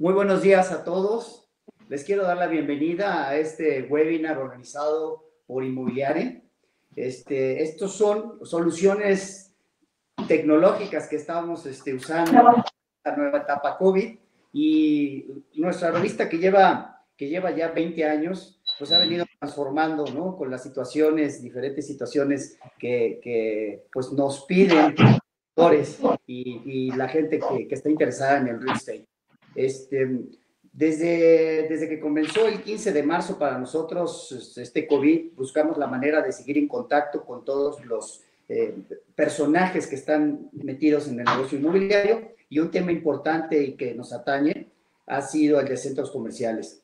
Muy buenos días a todos. Les quiero dar la bienvenida a este webinar organizado por Inmobiliare. Estos son soluciones tecnológicas que estamos usando en la nueva etapa COVID, y nuestra revista que lleva ya 20 años, pues ha venido transformando, ¿no? Con las situaciones, diferentes situaciones que pues nos piden y la gente que está interesada en el real estate. Desde que comenzó el 15 de marzo para nosotros este COVID, buscamos la manera de seguir en contacto con todos los personajes que están metidos en el negocio inmobiliario, y un tema importante y que nos atañe ha sido el de centros comerciales.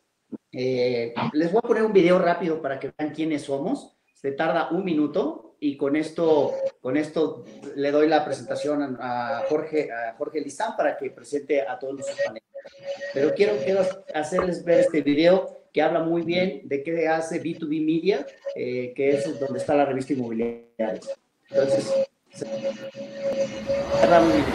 Les voy a poner un video rápido para que vean quiénes somos. Se tarda 1 minuto y con esto le doy la presentación a Jorge Lizán para que presente a todos nuestros panelistas. Pero quiero hacerles ver este video que habla muy bien de qué hace B2B Media, que es donde está la revista Inmobiliaria. Entonces, tarda 1 minuto.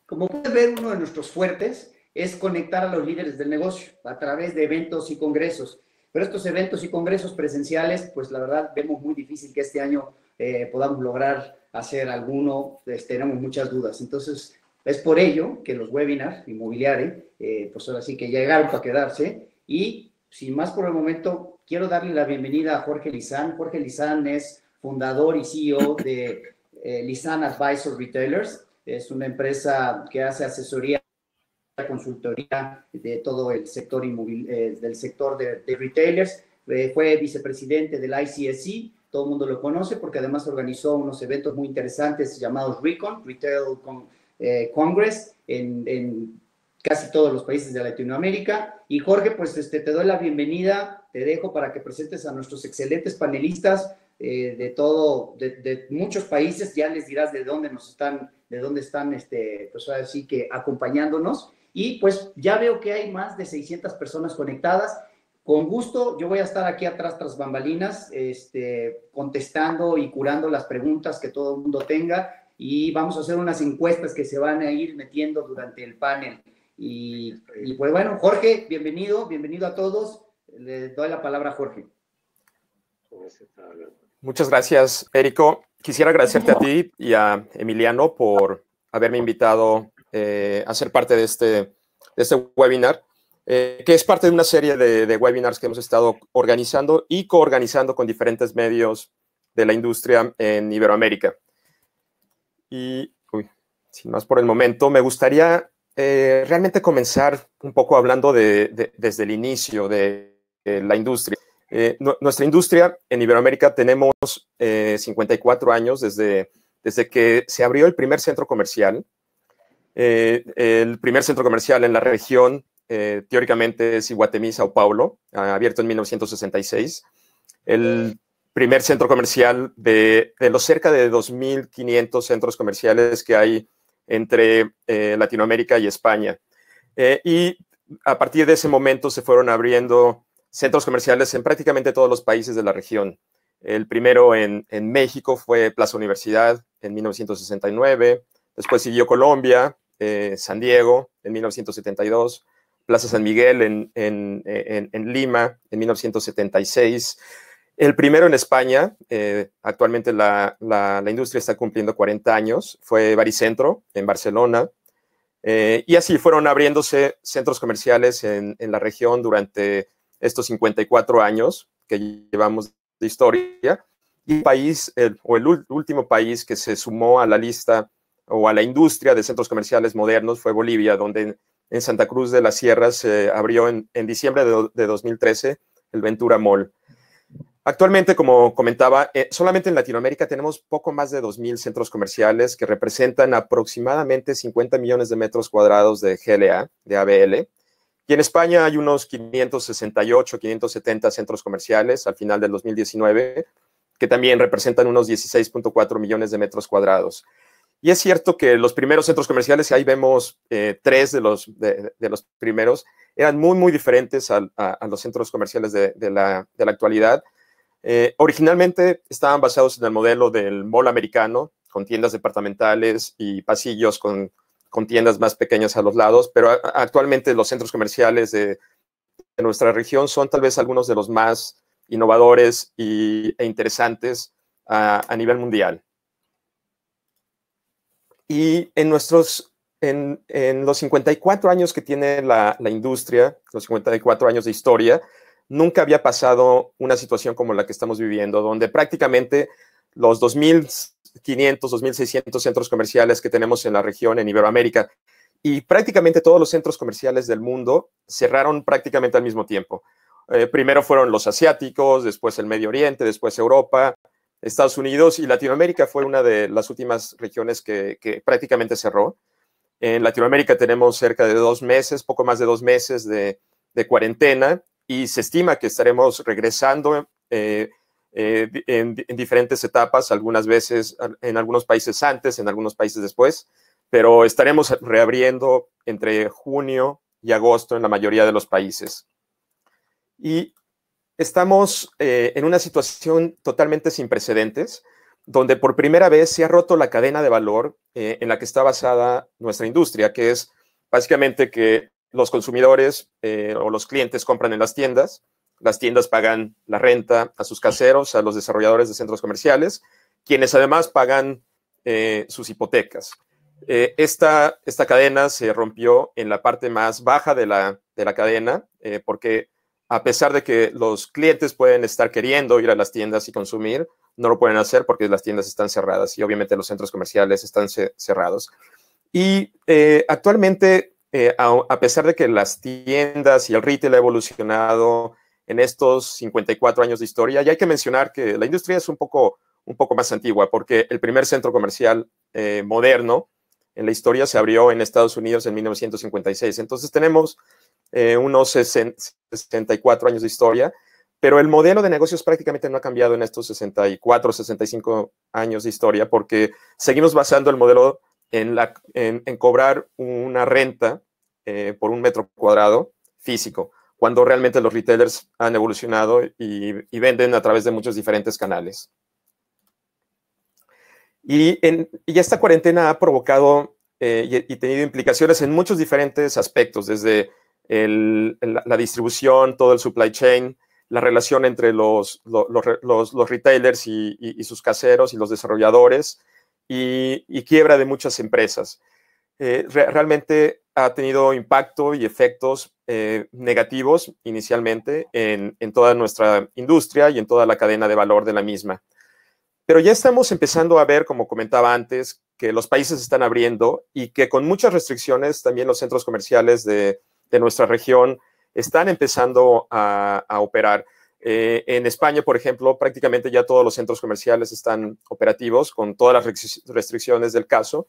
Como pueden ver, uno de nuestros fuertes es conectar a los líderes del negocio a través de eventos y congresos. Pero estos eventos y congresos presenciales, pues la verdad vemos muy difícil que este año podamos lograr hacer alguno. Tenemos muchas dudas. Entonces, es por ello que los webinars Inmobiliare, pues ahora sí que llegaron para quedarse. Y sin más por el momento, quiero darle la bienvenida a Jorge Lizán. Jorge Lizán es fundador y CEO de Lizán Advisor Retailers. Es una empresa que hace asesoría, consultoría de todo el sector del sector de retailers. Fue vicepresidente del ICSC, todo el mundo lo conoce porque además organizó unos eventos muy interesantes llamados RECon, Retail Congress, en casi todos los países de Latinoamérica. Y Jorge, pues te doy la bienvenida, te dejo para que presentes a nuestros excelentes panelistas de muchos países. Ya les dirás de dónde están, pues ahora sí que acompañándonos. Y pues ya veo que hay más de 600 personas conectadas. Con gusto, yo voy a estar aquí atrás tras bambalinas, contestando y curando las preguntas que todo el mundo tenga, y vamos a hacer unas encuestas que se van a ir metiendo durante el panel. Y pues bueno, Jorge, bienvenido a todos. Le doy la palabra a Jorge. Muchas gracias, Érico. Quisiera agradecerte a ti y a Emiliano por haberme invitado a ser parte de este webinar, que es parte de una serie de webinars que hemos estado organizando y coorganizando con diferentes medios de la industria en Iberoamérica. Y, sin más por el momento, me gustaría realmente comenzar un poco hablando desde el inicio de la industria. Nuestra industria en Iberoamérica tenemos 54 años desde que se abrió el primer centro comercial. El primer centro comercial en la región, teóricamente, es Iguatemi, Sao Paulo, abierto en 1966. El primer centro comercial de los cerca de 2.500 centros comerciales que hay entre Latinoamérica y España. Y a partir de ese momento se fueron abriendo centros comerciales en prácticamente todos los países de la región. El primero en México fue Plaza Universidad en 1969, después siguió Colombia, San Diego en 1972, Plaza San Miguel en Lima en 1976. El primero en España, actualmente la industria está cumpliendo 40 años, fue Baricentro en Barcelona. Y así fueron abriéndose centros comerciales en la región durante estos 54 años que llevamos de historia. Y el último país que se sumó a la lista o a la industria de centros comerciales modernos fue Bolivia, donde en Santa Cruz de la Sierra se abrió en diciembre de 2013 el Ventura Mall. Actualmente, como comentaba, solamente en Latinoamérica tenemos poco más de 2,000 centros comerciales que representan aproximadamente 50 millones de metros cuadrados de GLA, de ABL. Y en España hay unos 568, 570 centros comerciales al final del 2019, que también representan unos 16.4 millones de metros cuadrados. Y es cierto que los primeros centros comerciales, ahí vemos tres de los primeros, eran muy, muy diferentes a los centros comerciales de la actualidad. Originalmente estaban basados en el modelo del mall americano, con tiendas departamentales y pasillos con tiendas más pequeñas a los lados, pero actualmente los centros comerciales de nuestra región son tal vez algunos de los más innovadores e interesantes a nivel mundial. Y en los 54 años que tiene la industria, los 54 años de historia, nunca había pasado una situación como la que estamos viviendo, donde prácticamente los 2,500, 2,600 centros comerciales que tenemos en la región, en Iberoamérica, y prácticamente todos los centros comerciales del mundo cerraron prácticamente al mismo tiempo. Primero fueron los asiáticos, después el Medio Oriente, después Europa, Estados Unidos, y Latinoamérica fue una de las últimas regiones que prácticamente cerró. En Latinoamérica tenemos cerca de 2 meses, poco más de 2 meses de cuarentena, y se estima que estaremos regresando en diferentes etapas, algunas veces en algunos países antes, en algunos países después, pero estaremos reabriendo entre junio y agosto en la mayoría de los países. Y estamos en una situación totalmente sin precedentes, donde por primera vez se ha roto la cadena de valor en la que está basada nuestra industria, que es básicamente que los consumidores o los clientes compran en las tiendas pagan la renta a sus caseros, a los desarrolladores de centros comerciales, quienes además pagan sus hipotecas. Esta cadena se rompió en la parte más baja de la cadena, porque a pesar de que los clientes pueden estar queriendo ir a las tiendas y consumir, no lo pueden hacer porque las tiendas están cerradas y obviamente los centros comerciales están cerrados. Y actualmente, a pesar de que las tiendas y el retail ha evolucionado en estos 54 años de historia, y hay que mencionar que la industria es un poco más antigua, porque el primer centro comercial moderno en la historia se abrió en Estados Unidos en 1956. Entonces tenemos unos 64 años de historia, pero el modelo de negocios prácticamente no ha cambiado en estos 64, 65 años de historia, porque seguimos basando el modelo en cobrar una renta por un metro cuadrado físico, cuando realmente los retailers han evolucionado y venden a través de muchos diferentes canales. Y esta cuarentena ha provocado y tenido implicaciones en muchos diferentes aspectos, desde la distribución, todo el supply chain, la relación entre los retailers y sus caseros y los desarrolladores, y quiebra de muchas empresas. Realmente ha tenido impacto y efectos negativos inicialmente en toda nuestra industria y en toda la cadena de valor de la misma. Pero ya estamos empezando a ver, como comentaba antes, que los países están abriendo y que con muchas restricciones también los centros comerciales de nuestra región están empezando a operar. En España, por ejemplo, prácticamente ya todos los centros comerciales están operativos con todas las restricciones del caso.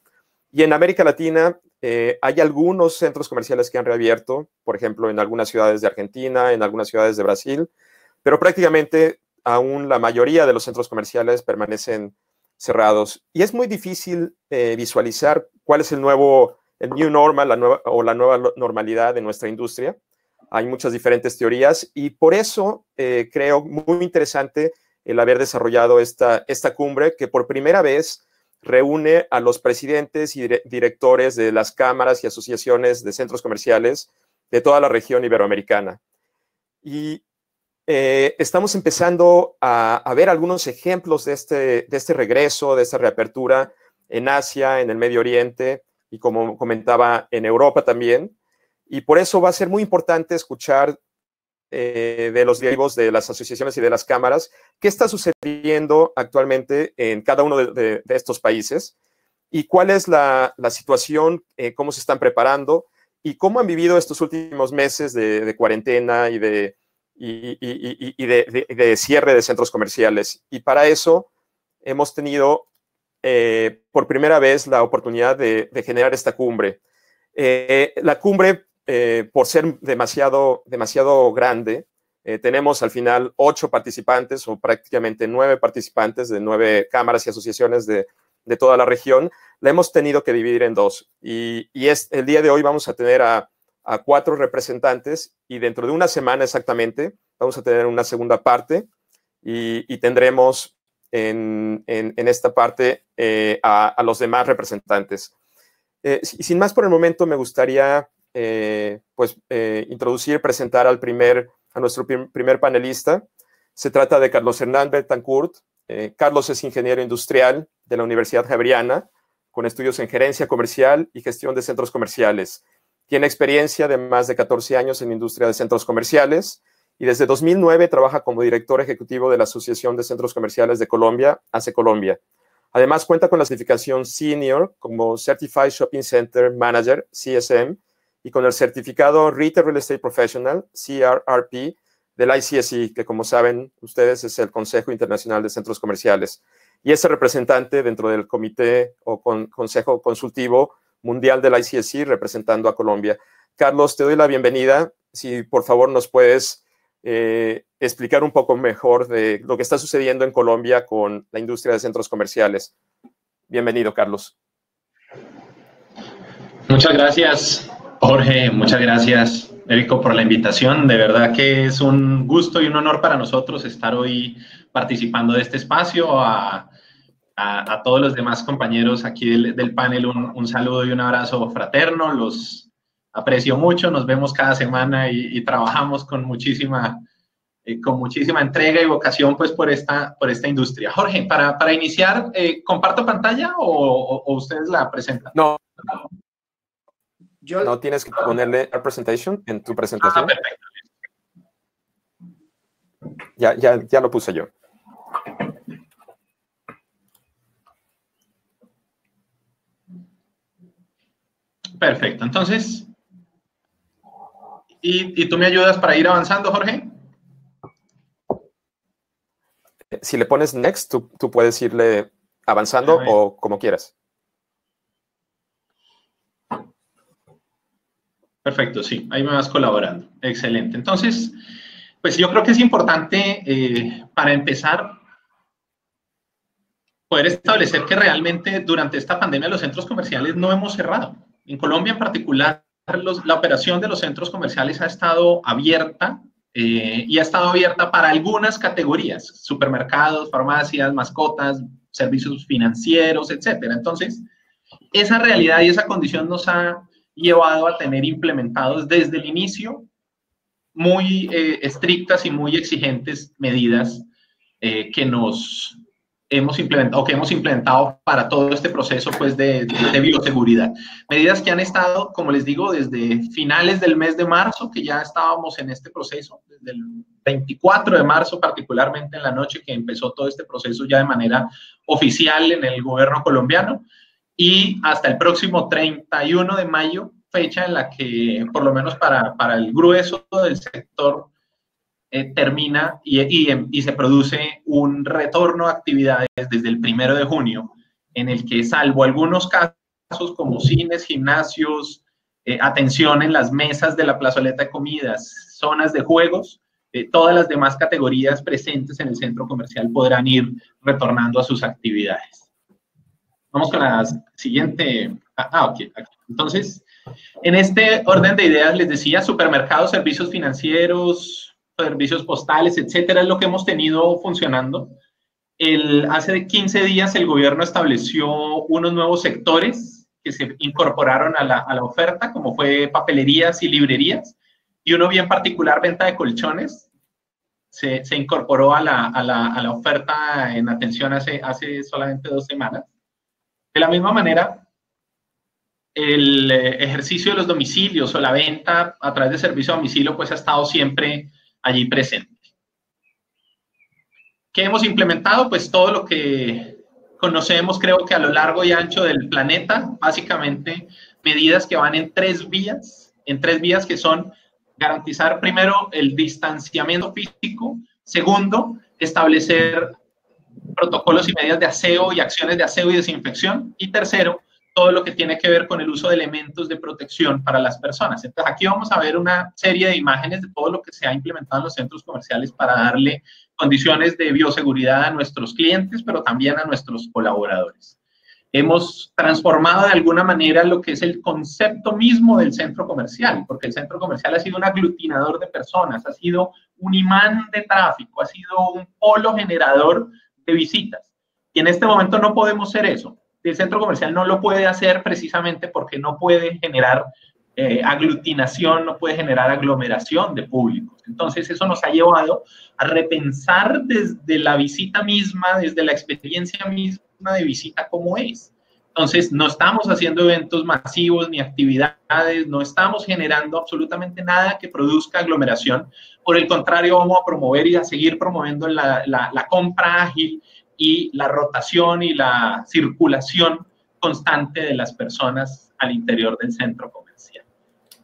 Y en América Latina hay algunos centros comerciales que han reabierto, por ejemplo, en algunas ciudades de Argentina, en algunas ciudades de Brasil, pero prácticamente aún la mayoría de los centros comerciales permanecen cerrados. Y es muy difícil visualizar cuál es el new normal, la nueva normalidad de nuestra industria. Hay muchas diferentes teorías y por eso creo muy interesante el haber desarrollado esta cumbre que por primera vez reúne a los presidentes y directores de las cámaras y asociaciones de centros comerciales de toda la región iberoamericana. Y estamos empezando a ver algunos ejemplos de este regreso, de esta reapertura en Asia, en el Medio Oriente y, como comentaba, en Europa también. Y por eso va a ser muy importante escuchar de los directivos de las asociaciones y de las cámaras qué está sucediendo actualmente en cada uno de estos países y cuál es la situación, cómo se están preparando y cómo han vivido estos últimos meses de cuarentena y de cierre de centros comerciales. Y para eso hemos tenido por primera vez la oportunidad de generar esta cumbre. La cumbre, por ser demasiado grande, tenemos al final 8 participantes o prácticamente 9 participantes de 9 cámaras y asociaciones de toda la región. La hemos tenido que dividir en 2 y el día de hoy vamos a tener a 4 representantes y dentro de una semana exactamente vamos a tener una segunda parte y tendremos en esta parte a los demás representantes. Y sin más por el momento me gustaría introducir, presentar a nuestro primer panelista. Se trata de Carlos Hernán Betancourt. Carlos es ingeniero industrial de la Universidad Javeriana, con estudios en gerencia comercial y gestión de centros comerciales. Tiene experiencia de más de 14 años en la industria de centros comerciales y desde 2009 trabaja como director ejecutivo de la Asociación de Centros Comerciales de Colombia, ACE Colombia. Además, cuenta con la certificación Senior como Certified Shopping Center Manager, CSM, y con el certificado Retail Real Estate Professional, CRRP, del ICSC, que como saben ustedes es el Consejo Internacional de Centros Comerciales. Y es el representante dentro del comité o consejo consultivo mundial del ICSC representando a Colombia. Carlos, te doy la bienvenida. Si por favor nos puedes explicar un poco mejor de lo que está sucediendo en Colombia con la industria de centros comerciales. Bienvenido, Carlos. Muchas gracias, Jorge. Muchas gracias, Érico, por la invitación. De verdad que es un gusto y un honor para nosotros estar hoy participando de este espacio. A todos los demás compañeros aquí del panel, un saludo y un abrazo fraterno. Los aprecio mucho, nos vemos cada semana y trabajamos con muchísima entrega y vocación pues, por esta industria. Jorge, para iniciar, ¿comparto pantalla o ustedes la presentan? No, tienes que ponerle a presentation en tu presentación. Perfecto. Ya lo puse yo. Perfecto, entonces, ¿y tú me ayudas para ir avanzando, Jorge? Si le pones next, tú puedes irle avanzando o como quieras. Perfecto, sí, ahí me vas colaborando. Excelente. Entonces, pues yo creo que es importante, para empezar, poder establecer que realmente durante esta pandemia los centros comerciales no hemos cerrado. En Colombia en particular, la operación de los centros comerciales ha estado abierta y ha estado abierta para algunas categorías, supermercados, farmacias, mascotas, servicios financieros, etcétera. Entonces, esa realidad y esa condición nos ha llevado a tener implementados desde el inicio muy estrictas y muy exigentes medidas que hemos implementado para todo este proceso pues, de bioseguridad. Medidas que han estado, como les digo, desde finales del mes de marzo, que ya estábamos en este proceso, desde el 24 de marzo, particularmente en la noche que empezó todo este proceso ya de manera oficial en el gobierno colombiano, y hasta el próximo 31 de mayo, fecha en la que, por lo menos para el grueso del sector, termina y se produce un retorno a actividades desde el 1 de junio, en el que, salvo algunos casos como cines, gimnasios, atención en las mesas de la plazoleta de comidas, zonas de juegos, todas las demás categorías presentes en el centro comercial podrán ir retornando a sus actividades. Vamos con la siguiente. Ok. Entonces, en este orden de ideas les decía, supermercados, servicios financieros, servicios postales, etcétera, es lo que hemos tenido funcionando. Hace 15 días el gobierno estableció unos nuevos sectores que se incorporaron a la oferta, como fue papelerías y librerías, y uno bien particular, venta de colchones, se incorporó a la oferta en atención hace solamente 2 semanas. De la misma manera, el ejercicio de los domicilios o la venta a través de servicio a domicilio pues ha estado siempre allí presente. ¿Qué hemos implementado? Pues todo lo que conocemos, creo que a lo largo y ancho del planeta, básicamente medidas que van en tres vías que son garantizar primero el distanciamiento físico, segundo, establecer protocolos y medidas de aseo y acciones de aseo y desinfección, y tercero, todo lo que tiene que ver con el uso de elementos de protección para las personas. Entonces, aquí vamos a ver una serie de imágenes de todo lo que se ha implementado en los centros comerciales para darle condiciones de bioseguridad a nuestros clientes, pero también a nuestros colaboradores. Hemos transformado de alguna manera lo que es el concepto mismo del centro comercial, porque el centro comercial ha sido un aglutinador de personas, ha sido un imán de tráfico, ha sido un polo generador de visitas. Y en este momento no podemos ser eso. El centro comercial no lo puede hacer precisamente porque no puede generar aglutinación, no puede generar aglomeración de públicos. Entonces, eso nos ha llevado a repensar desde la visita misma, desde la experiencia misma de visita como es. Entonces, no estamos haciendo eventos masivos ni actividades, no estamos generando absolutamente nada que produzca aglomeración. Por el contrario, vamos a promover y a seguir promoviendo la compra ágil y la rotación y la circulación constante de las personas al interior del centro comercial.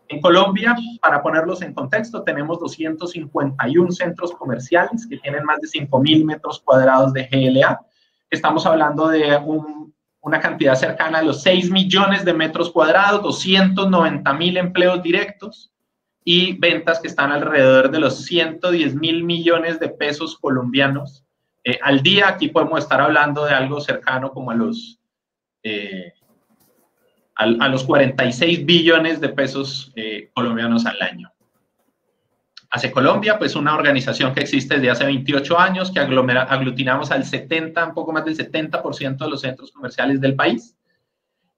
En Colombia, para ponerlos en contexto, tenemos 251 centros comerciales que tienen más de 5.000 metros cuadrados de GLA. Estamos hablando de una cantidad cercana a los 6 millones de metros cuadrados, 290.000 empleos directos y ventas que están alrededor de los 110.000 millones de pesos colombianos al día. Aquí podemos estar hablando de algo cercano como a los 46 billones de pesos colombianos al año. Hace Colombia, pues una organización que existe desde hace 28 años, que aglutinamos al 70, un poco más del 70% de los centros comerciales del país.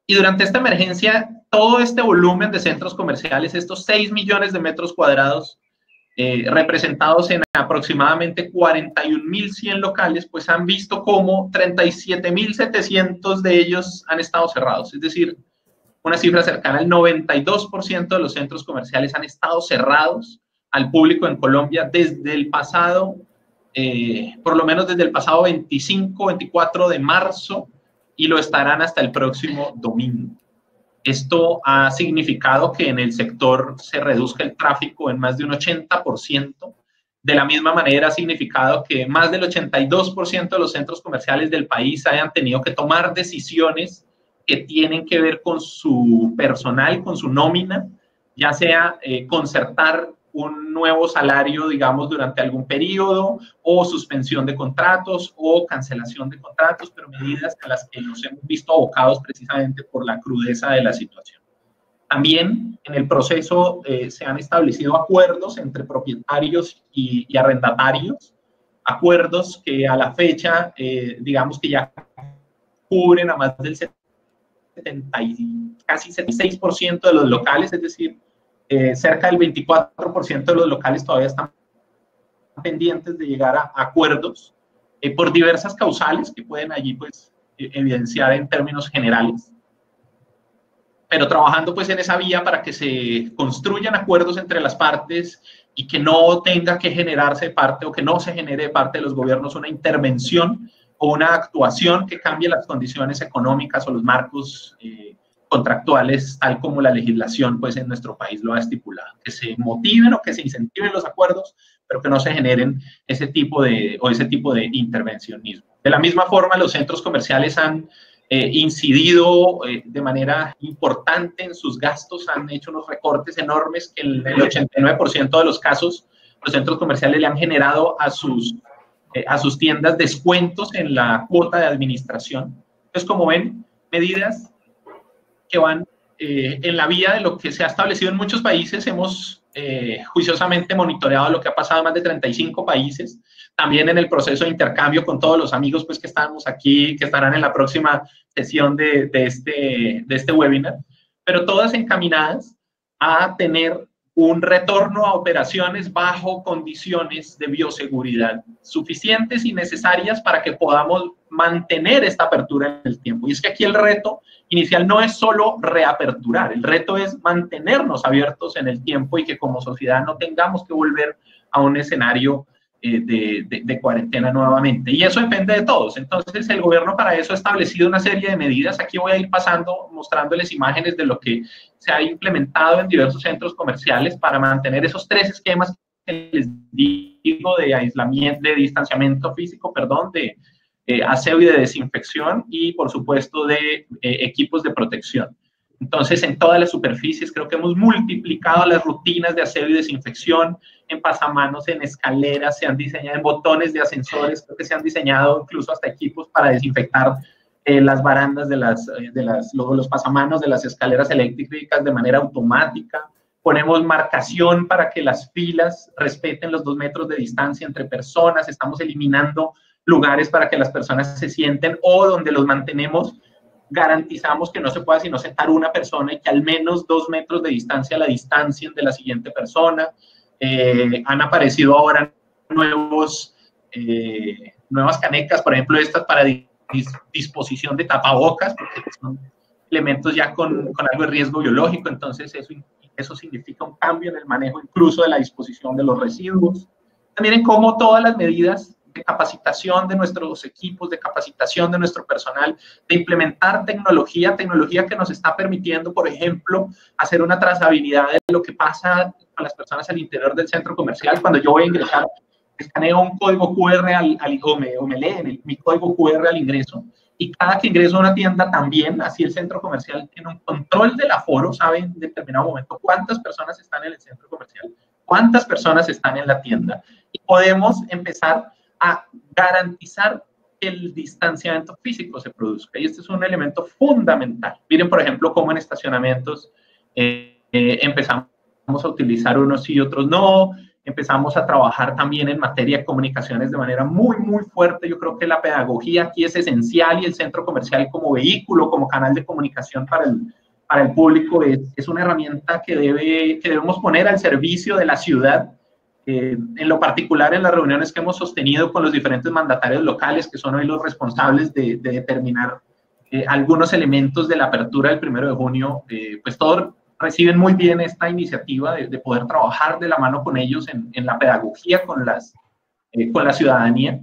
Y durante esta emergencia, todo este volumen de centros comerciales, estos 6 millones de metros cuadrados, representados en aproximadamente 41.100 locales, pues han visto cómo 37.700 de ellos han estado cerrados. Es decir, una cifra cercana al 92% de los centros comerciales han estado cerrados al público en Colombia desde el pasado, por lo menos desde el pasado 25-24 de marzo, y lo estarán hasta el próximo domingo. Esto ha significado que en el sector se reduzca el tráfico en más de un 80%. De la misma manera ha significado que más del 82% de los centros comerciales del país hayan tenido que tomar decisiones que tienen que ver con su personal, con su nómina, ya sea concertar un nuevo salario, digamos, durante algún periodo, o suspensión de contratos, o cancelación de contratos, pero medidas a las que nos hemos visto abocados precisamente por la crudeza de la situación. También en el proceso se han establecido acuerdos entre propietarios y arrendatarios, acuerdos que a la fecha, digamos que ya cubren a más del casi 76% de los locales, es decir, cerca del 24% de los locales todavía están pendientes de llegar a acuerdos por diversas causales que pueden allí pues evidenciar en términos generales, pero trabajando pues en esa vía para que se construyan acuerdos entre las partes y que no tenga que generarse parte o que no se genere de parte de los gobiernos una intervención o una actuación que cambie las condiciones económicas o los marcos contractuales, tal como la legislación pues en nuestro país lo ha estipulado, que se motiven o que se incentiven los acuerdos, pero que no se generen ese tipo de intervencionismo. De la misma forma, los centros comerciales han incidido de manera importante en sus gastos, han hecho unos recortes enormes que en el 89% de los casos los centros comerciales le han generado a sus tiendas descuentos en la cuota de administración. Entonces, como ven, medidas que van en la vía de lo que se ha establecido en muchos países. Hemos juiciosamente monitoreado lo que ha pasado en más de 35 países, también en el proceso de intercambio con todos los amigos pues, que estamos aquí, que estarán en la próxima sesión de este webinar, pero todas encaminadas a tener un retorno a operaciones bajo condiciones de bioseguridad suficientes y necesarias para que podamos mantener esta apertura en el tiempo. Y es que aquí el reto inicial no es solo reaperturar, el reto es mantenernos abiertos en el tiempo y que como sociedad no tengamos que volver a un escenario de cuarentena nuevamente. Y eso depende de todos. Entonces, el gobierno para eso ha establecido una serie de medidas. Aquí voy a ir pasando, mostrándoles imágenes de lo que se ha implementado en diversos centros comerciales para mantener esos 3 esquemas que les digo de aislamiento, de distanciamiento físico, perdón, de aseo y de desinfección y, por supuesto, de equipos de protección. Entonces, en todas las superficies creo que hemos multiplicado las rutinas de aseo y desinfección, en pasamanos, en escaleras, se han diseñado en botones de ascensores, creo que se han diseñado incluso hasta equipos para desinfectar las barandas de los pasamanos de las escaleras eléctricas de manera automática. Ponemos marcación para que las filas respeten los 2 metros de distancia entre personas, estamos eliminando lugares para que las personas se sienten o donde los mantenemos, garantizamos que no se pueda sino sentar una persona y que al menos 2 metros de distancia la distancien de la siguiente persona. Han aparecido ahora nuevas canecas, por ejemplo, estas para disposición de tapabocas, porque son elementos ya con algo de riesgo biológico, entonces eso significa un cambio en el manejo incluso de la disposición de los residuos. Miren cómo todas las medidas de capacitación de nuestros equipos, de capacitación de nuestro personal, de implementar tecnología que nos está permitiendo, por ejemplo, hacer una trazabilidad de lo que pasa con las personas al interior del centro comercial. Cuando yo voy a ingresar, escaneo un código QR o me leen mi código QR al ingreso, y cada que ingreso a una tienda también, así el centro comercial tiene un control del aforo, sabe en determinado momento cuántas personas están en el centro comercial, cuántas personas están en la tienda, y podemos empezar a garantizar que el distanciamiento físico se produzca. Y este es un elemento fundamental. Miren, por ejemplo, cómo en estacionamientos empezamos a utilizar unos sí y otros no. Empezamos a trabajar también en materia de comunicaciones de manera muy, muy fuerte. Yo creo que la pedagogía aquí es esencial y el centro comercial como vehículo, como canal de comunicación para el público es una herramienta que debemos poner al servicio de la ciudad. En lo particular, en las reuniones que hemos sostenido con los diferentes mandatarios locales, que son hoy los responsables de determinar algunos elementos de la apertura del 1 de junio, pues todos reciben muy bien esta iniciativa de poder trabajar de la mano con ellos en la pedagogía con la ciudadanía.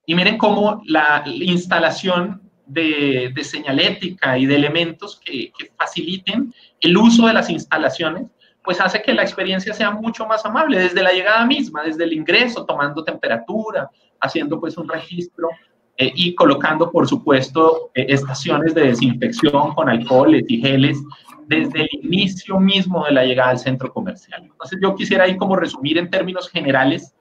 Y miren cómo la instalación de señalética y de elementos que faciliten el uso de las instalaciones, pues hace que la experiencia sea mucho más amable, desde la llegada misma, desde el ingreso, tomando temperatura, haciendo pues un registro y colocando, por supuesto, estaciones de desinfección con alcoholes y geles desde el inicio mismo de la llegada al centro comercial. Entonces yo quisiera ahí como resumir en términos generales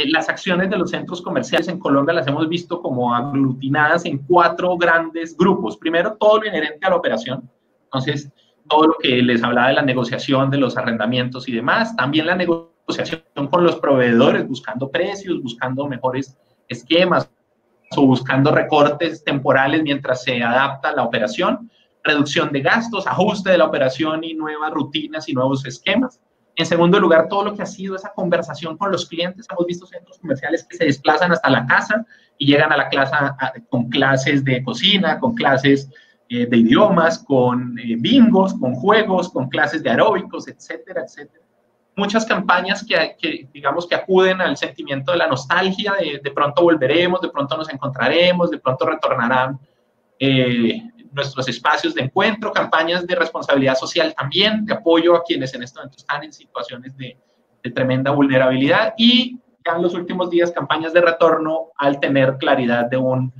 las acciones de los centros comerciales en Colombia las hemos visto como aglutinadas en 4 grandes grupos. Primero, todo lo inherente a la operación. Entonces, todo lo que les hablaba de la negociación, de los arrendamientos y demás. También la negociación con los proveedores, buscando precios, buscando mejores esquemas o buscando recortes temporales mientras se adapta la operación. Reducción de gastos, ajuste de la operación y nuevas rutinas y nuevos esquemas. En segundo lugar, todo lo que ha sido esa conversación con los clientes. Hemos visto centros comerciales que se desplazan hasta la casa y llegan a la casa con clases de cocina, con clases de idiomas, con bingos, con juegos, con clases de aeróbicos, etcétera, etcétera. Muchas campañas que digamos que acuden al sentimiento de la nostalgia, de pronto volveremos, de pronto nos encontraremos, de pronto retornarán nuestros espacios de encuentro, campañas de responsabilidad social también, de apoyo a quienes en este momento están en situaciones de tremenda vulnerabilidad, y ya en los últimos días campañas de retorno al tener claridad de un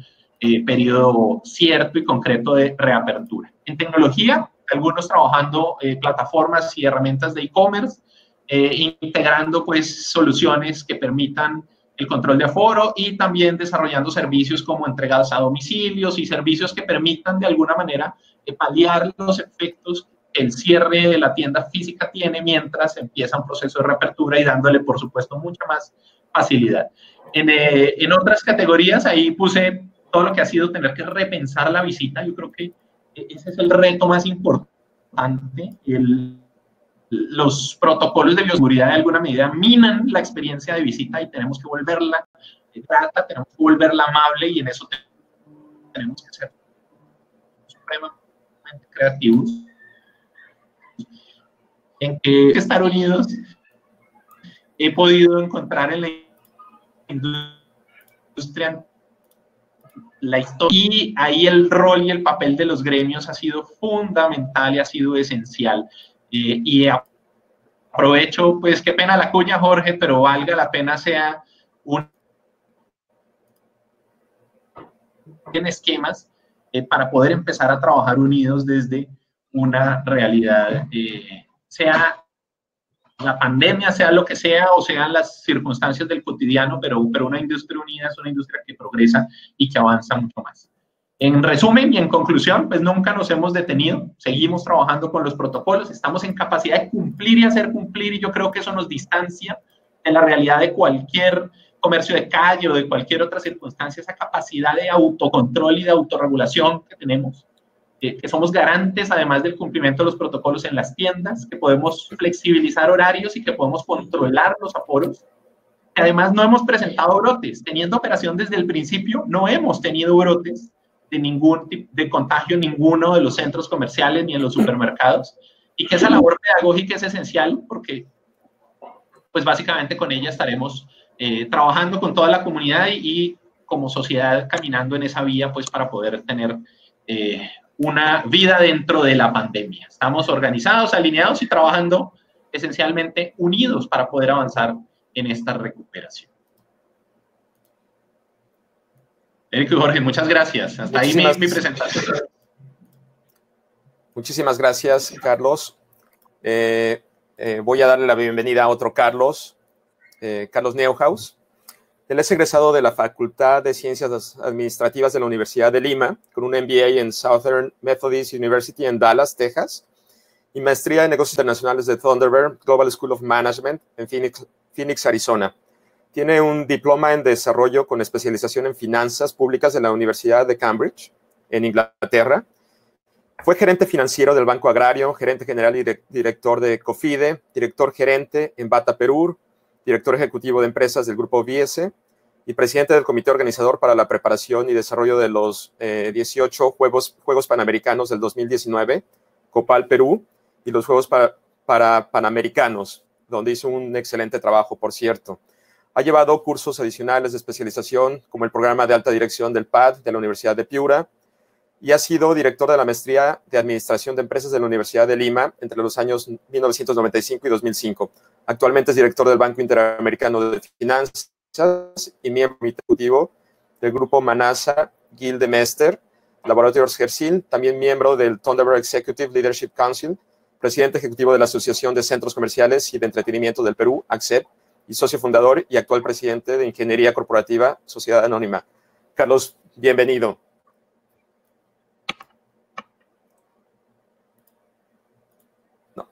periodo cierto y concreto de reapertura. En tecnología, algunos trabajando plataformas y herramientas de e-commerce, integrando pues soluciones que permitan el control de aforo y también desarrollando servicios como entregadas a domicilios y servicios que permitan de alguna manera paliar los efectos que el cierre de la tienda física tiene mientras empieza un proceso de reapertura y dándole, por supuesto, mucha más facilidad. En otras categorías, ahí puse todo lo que ha sido tener que repensar la visita. Yo creo que ese es el reto más importante. Los protocolos de bioseguridad de alguna medida minan la experiencia de visita y tenemos que volverla grata, tenemos que volverla amable, y en eso tenemos que ser supremamente creativos. En que estar unidos he podido encontrar en la industria, la historia, y ahí el rol y el papel de los gremios ha sido fundamental y ha sido esencial. Y aprovecho, pues qué pena la cuña, Jorge, pero valga la pena sea un en esquemas para poder empezar a trabajar unidos desde una realidad, sea la pandemia, sea lo que sea, o sean las circunstancias del cotidiano, pero una industria unida es una industria que progresa y que avanza mucho más. En resumen y en conclusión, pues nunca nos hemos detenido, seguimos trabajando con los protocolos, estamos en capacidad de cumplir y hacer cumplir, y yo creo que eso nos distancia de la realidad de cualquier comercio de calle o de cualquier otra circunstancia, esa capacidad de autocontrol y de autorregulación que tenemos, que somos garantes, además del cumplimiento de los protocolos en las tiendas, que podemos flexibilizar horarios y que podemos controlar los aforos. Que además no hemos presentado brotes. Teniendo operación desde el principio, no hemos tenido brotes de ningún tipo de contagio en ninguno de los centros comerciales ni en los supermercados. Y que esa labor pedagógica es esencial porque, pues básicamente con ella estaremos trabajando con toda la comunidad y como sociedad caminando en esa vía, pues para poder tener una vida dentro de la pandemia. Estamos organizados, alineados y trabajando esencialmente unidos para poder avanzar en esta recuperación. Eric y Jorge, muchas gracias. Hasta ahí mi presentación. Muchísimas gracias, Carlos. Voy a darle la bienvenida a otro Carlos, Carlos Neuhaus. Él es egresado de la Facultad de Ciencias Administrativas de la Universidad de Lima, con un MBA en Southern Methodist University en Dallas, Texas, y maestría en negocios internacionales de Thunderbird Global School of Management en Phoenix, Arizona. Tiene un diploma en desarrollo con especialización en finanzas públicas de la Universidad de Cambridge, en Inglaterra. Fue gerente financiero del Banco Agrario, gerente general y director de COFIDE, director gerente en Bata Perú, director ejecutivo de empresas del Grupo Viese y presidente del comité organizador para la preparación y desarrollo de los 18 Juegos Panamericanos del 2019, Copal Perú, y los Juegos para Panamericanos, donde hizo un excelente trabajo, por cierto. Ha llevado cursos adicionales de especialización, como el programa de alta dirección del PAD de la Universidad de Piura, y ha sido director de la maestría de Administración de Empresas de la Universidad de Lima entre los años 1995 y 2005. Actualmente es director del Banco Interamericano de Finanzas y miembro ejecutivo del Grupo Manasa Gildemeister, Laboratorios Hercil, también miembro del Thunderbird Executive Leadership Council, presidente ejecutivo de la Asociación de Centros Comerciales y de Entretenimiento del Perú, ACCEP, y socio fundador y actual presidente de Ingeniería Corporativa, Sociedad Anónima. Carlos, bienvenido.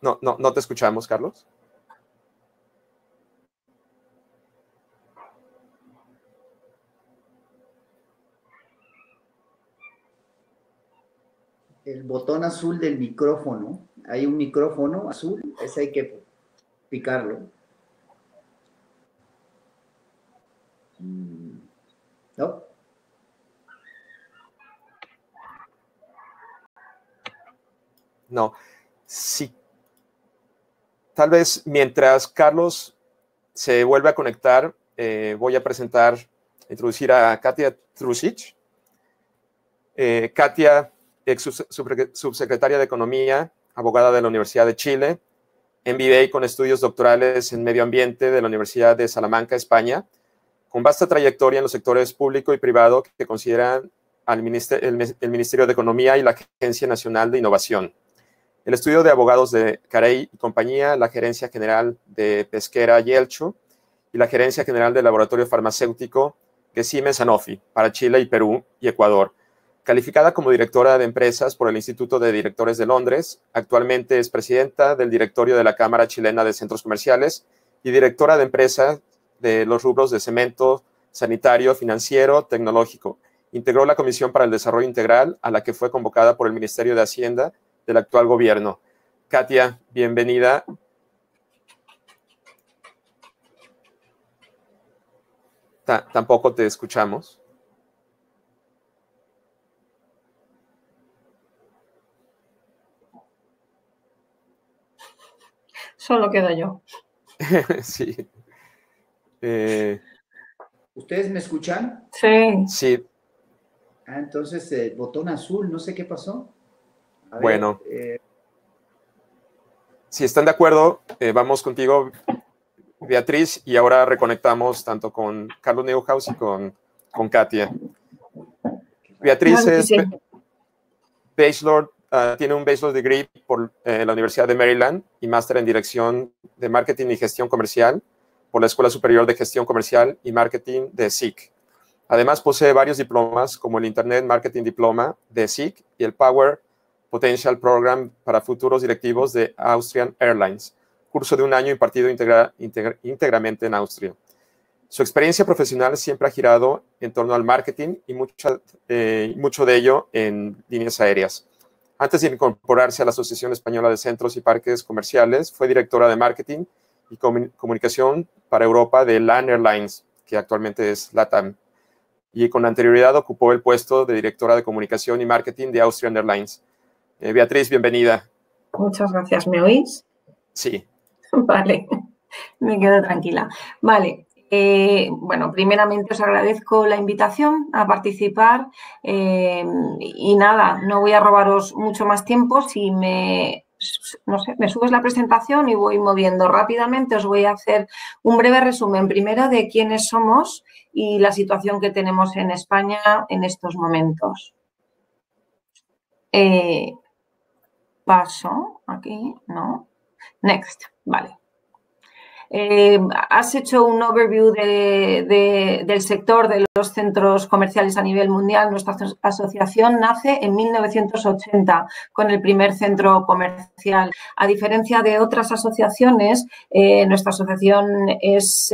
No te escuchamos, Carlos. El botón azul del micrófono, hay un micrófono azul, ese hay que picarlo. ¿No? No. Sí. Tal vez mientras Carlos se vuelve a conectar, voy a introducir a Katia Trusic. Katia, ex subsecretaria de Economía, abogada de la Universidad de Chile, MBA con estudios doctorales en Medio Ambiente de la Universidad de Salamanca, España, con vasta trayectoria en los sectores público y privado que consideran el Ministerio de Economía y la Agencia Nacional de Innovación. El estudio de abogados de Carey y compañía, la Gerencia General de Pesquera Yelcho y la Gerencia General del Laboratorio Farmacéutico Gesime Sanofi para Chile y Perú y Ecuador. Calificada como directora de empresas por el Instituto de Directores de Londres, actualmente es presidenta del directorio de la Cámara Chilena de Centros Comerciales y directora de empresas de los rubros de cemento, sanitario, financiero, tecnológico. Integró la Comisión para el Desarrollo Integral, a la que fue convocada por el Ministerio de Hacienda del actual gobierno. Katia, bienvenida. Tampoco te escuchamos. Solo quedo yo. Sí. ¿Ustedes me escuchan? Sí. Sí. Ah, entonces, botón azul, no sé qué pasó. A ver, bueno. Si están de acuerdo, vamos contigo, Beatriz, y ahora reconectamos tanto con Carlos Neuhaus y con Katia. Beatriz es tiene un Bachelor Degree por la Universidad de Maryland y máster en Dirección de Marketing y Gestión Comercial por la Escuela Superior de Gestión Comercial y Marketing de SIC. Además, posee varios diplomas como el Internet Marketing Diploma de SIC y el Power Potential Program para futuros directivos de Austrian Airlines, curso de un año impartido íntegramente en Austria. Su experiencia profesional siempre ha girado en torno al marketing y mucho de ello en líneas aéreas. Antes de incorporarse a la Asociación Española de Centros y Parques Comerciales, fue directora de marketing y comunicación para Europa de LAN Airlines, que actualmente es LATAM. Y con anterioridad ocupó el puesto de directora de comunicación y marketing de Austrian Airlines. Beatriz, bienvenida. Muchas gracias. ¿Me oís? Sí. Vale, me quedo tranquila. Vale. Bueno, primeramente os agradezco la invitación a participar y nada, no voy a robaros mucho más tiempo. Si me subes la presentación y voy moviendo rápidamente, os voy a hacer un breve resumen primero de quiénes somos y la situación que tenemos en España en estos momentos. Paso aquí, ¿no? Next, vale. Has hecho un overview del sector de los centros comerciales a nivel mundial. Nuestra asociación nace en 1980 con el primer centro comercial. A diferencia de otras asociaciones, nuestra asociación es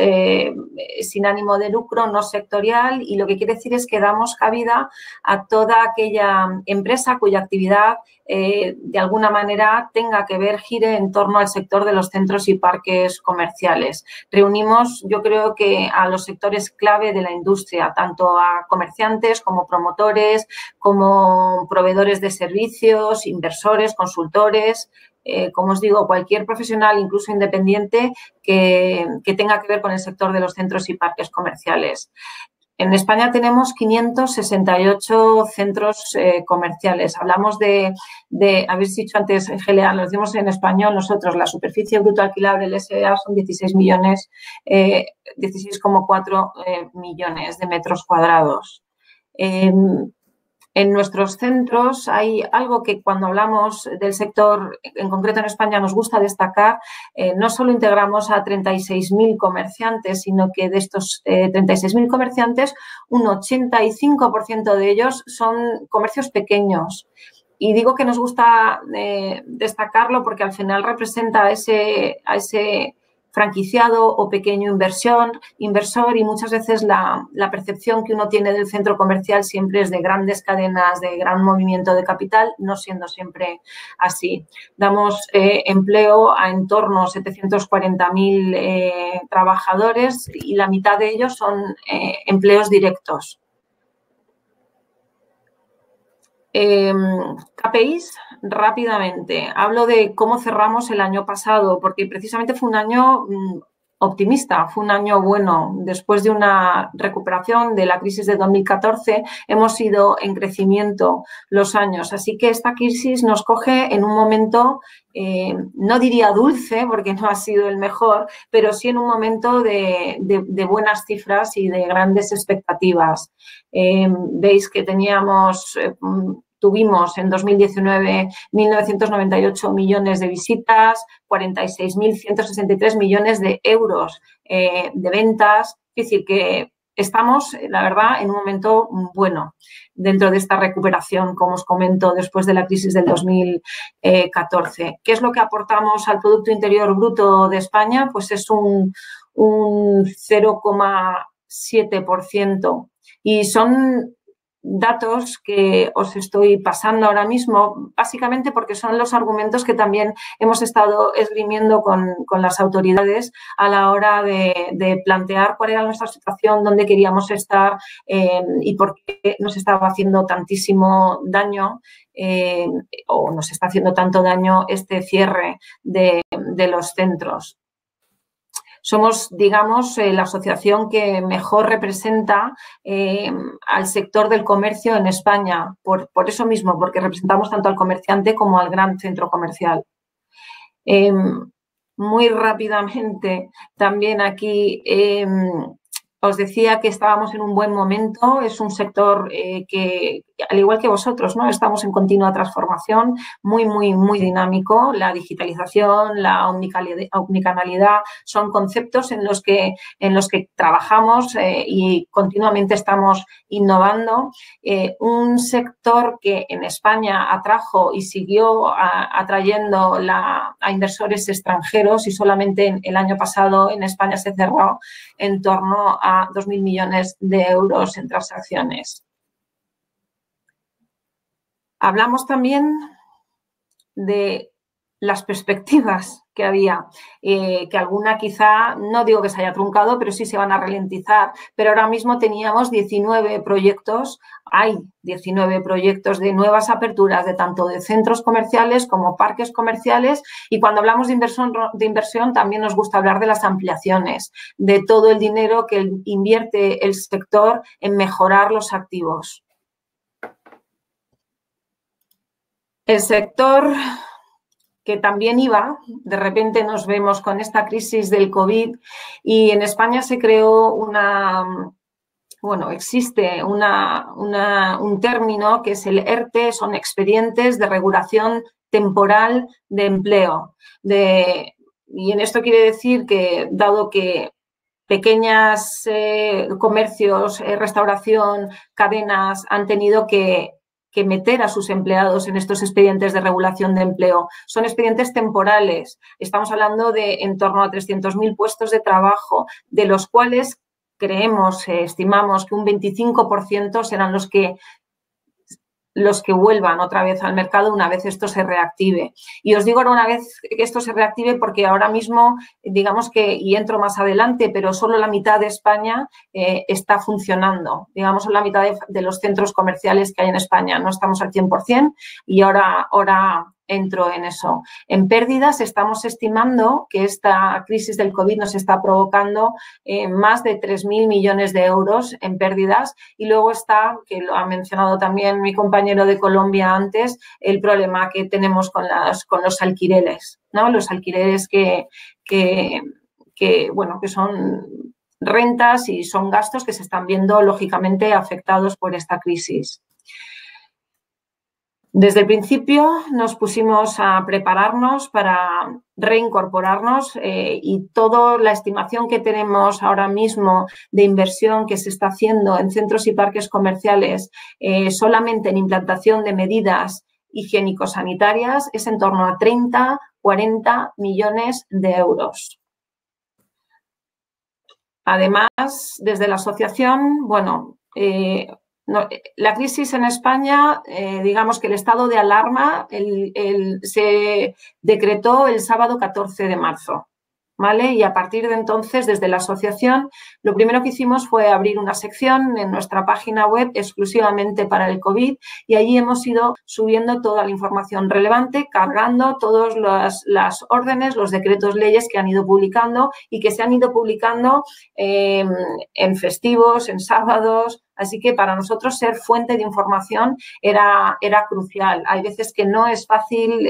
sin ánimo de lucro, no sectorial, y lo que quiere decir es que damos cabida a toda aquella empresa cuya actividad de alguna manera tenga que ver, gire en torno al sector de los centros y parques comerciales. Reunimos, yo creo que a los sectores clave de la industria, tanto a comerciantes como promotores, como proveedores de servicios, inversores, consultores, como os digo, cualquier profesional, incluso independiente, que tenga que ver con el sector de los centros y parques comerciales. En España tenemos 568 centros comerciales. Hablamos de, habéis dicho antes, Gelea, lo decimos en español nosotros, la superficie bruta alquilable del SA son 16,4 millones de metros cuadrados. En nuestros centros hay algo que cuando hablamos del sector, en concreto en España, nos gusta destacar. No solo integramos a 36.000 comerciantes, sino que de estos 36.000 comerciantes, un 85% de ellos son comercios pequeños. Y digo que nos gusta destacarlo porque al final representa a ese franquiciado o pequeño inversor, y muchas veces la percepción que uno tiene del centro comercial siempre es de grandes cadenas, de gran movimiento de capital, no siendo siempre así. Damos empleo a en torno a 740.000 trabajadores y la mitad de ellos son empleos directos. KPIs, rápidamente. Hablo de cómo cerramos el año pasado, porque precisamente fue un año optimista, fue un año bueno. Después de una recuperación de la crisis de 2014, hemos ido en crecimiento los años. Así que esta crisis nos coge en un momento, no diría dulce, porque no ha sido el mejor, pero sí en un momento de buenas cifras y de grandes expectativas. Veis que tuvimos en 2019 1.998 millones de visitas, 46.163 millones de euros de ventas. Es decir, que estamos, la verdad, en un momento bueno dentro de esta recuperación, como os comento, después de la crisis del 2014. ¿Qué es lo que aportamos al Producto Interior Bruto de España? Pues es un 0,7%. Y son datos que os estoy pasando ahora mismo, básicamente porque son los argumentos que también hemos estado esgrimiendo con las autoridades a la hora de plantear cuál era nuestra situación, dónde queríamos estar y por qué nos estaba haciendo tantísimo daño o nos está haciendo tanto daño este cierre de los centros. Somos, digamos, la asociación que mejor representa al sector del comercio en España, por eso mismo, porque representamos tanto al comerciante como al gran centro comercial. Muy rápidamente, también aquí os decía que estábamos en un buen momento. Es un sector que, al igual que vosotros, ¿no? Estamos en continua transformación, muy dinámico. La digitalización, la omnicanalidad son conceptos en los que trabajamos y continuamente estamos innovando. Un sector que en España atrajo y siguió atrayendo a inversores extranjeros, y solamente el año pasado en España se cerró en torno a 2.000 millones de euros en transacciones. Hablamos también de las perspectivas que había, que alguna quizá, no digo que se haya truncado, pero sí se van a ralentizar. Pero ahora mismo teníamos 19 proyectos, hay 19 proyectos de nuevas aperturas, de tanto de centros comerciales como parques comerciales, y cuando hablamos de inversión también nos gusta hablar de las ampliaciones, de todo el dinero que invierte el sector en mejorar los activos. El sector que también iba, de repente nos vemos con esta crisis del COVID, y en España se creó existe un término que es el ERTE, son expedientes de regulación temporal de empleo. Y en esto quiere decir que, dado que pequeños comercios, restauración, cadenas han tenido que meter a sus empleados en estos expedientes de regulación de empleo. Son expedientes temporales. Estamos hablando de en torno a 300.000 puestos de trabajo, de los cuales estimamos que un 25% serán los que vuelvan otra vez al mercado una vez esto se reactive. Y os digo ahora una vez que esto se reactive porque ahora mismo, digamos que, y entro más adelante, pero solo la mitad de España está funcionando. Digamos, la mitad de los centros comerciales que hay en España. No estamos al 100% y ahora entro en eso. En pérdidas estamos estimando que esta crisis del COVID nos está provocando más de 3.000 millones de euros en pérdidas, y luego está, que lo ha mencionado también mi compañero de Colombia antes, el problema que tenemos con los alquileres, ¿no? Los alquileres que son rentas y son gastos que se están viendo lógicamente afectados por esta crisis. Desde el principio nos pusimos a prepararnos para reincorporarnos y toda la estimación que tenemos ahora mismo de inversión que se está haciendo en centros y parques comerciales solamente en implantación de medidas higiénico-sanitarias es en torno a 30-40 millones de euros. Además, desde la asociación, la crisis en España, digamos que el estado de alarma se decretó el sábado 14 de marzo, ¿vale? Y a partir de entonces, desde la asociación, lo primero que hicimos fue abrir una sección en nuestra página web exclusivamente para el COVID, y allí hemos ido subiendo toda la información relevante, cargando todas las órdenes, los decretos leyes que han ido publicando y que se han ido publicando en festivos, en sábados. Así que para nosotros ser fuente de información era crucial. Hay veces que no es fácil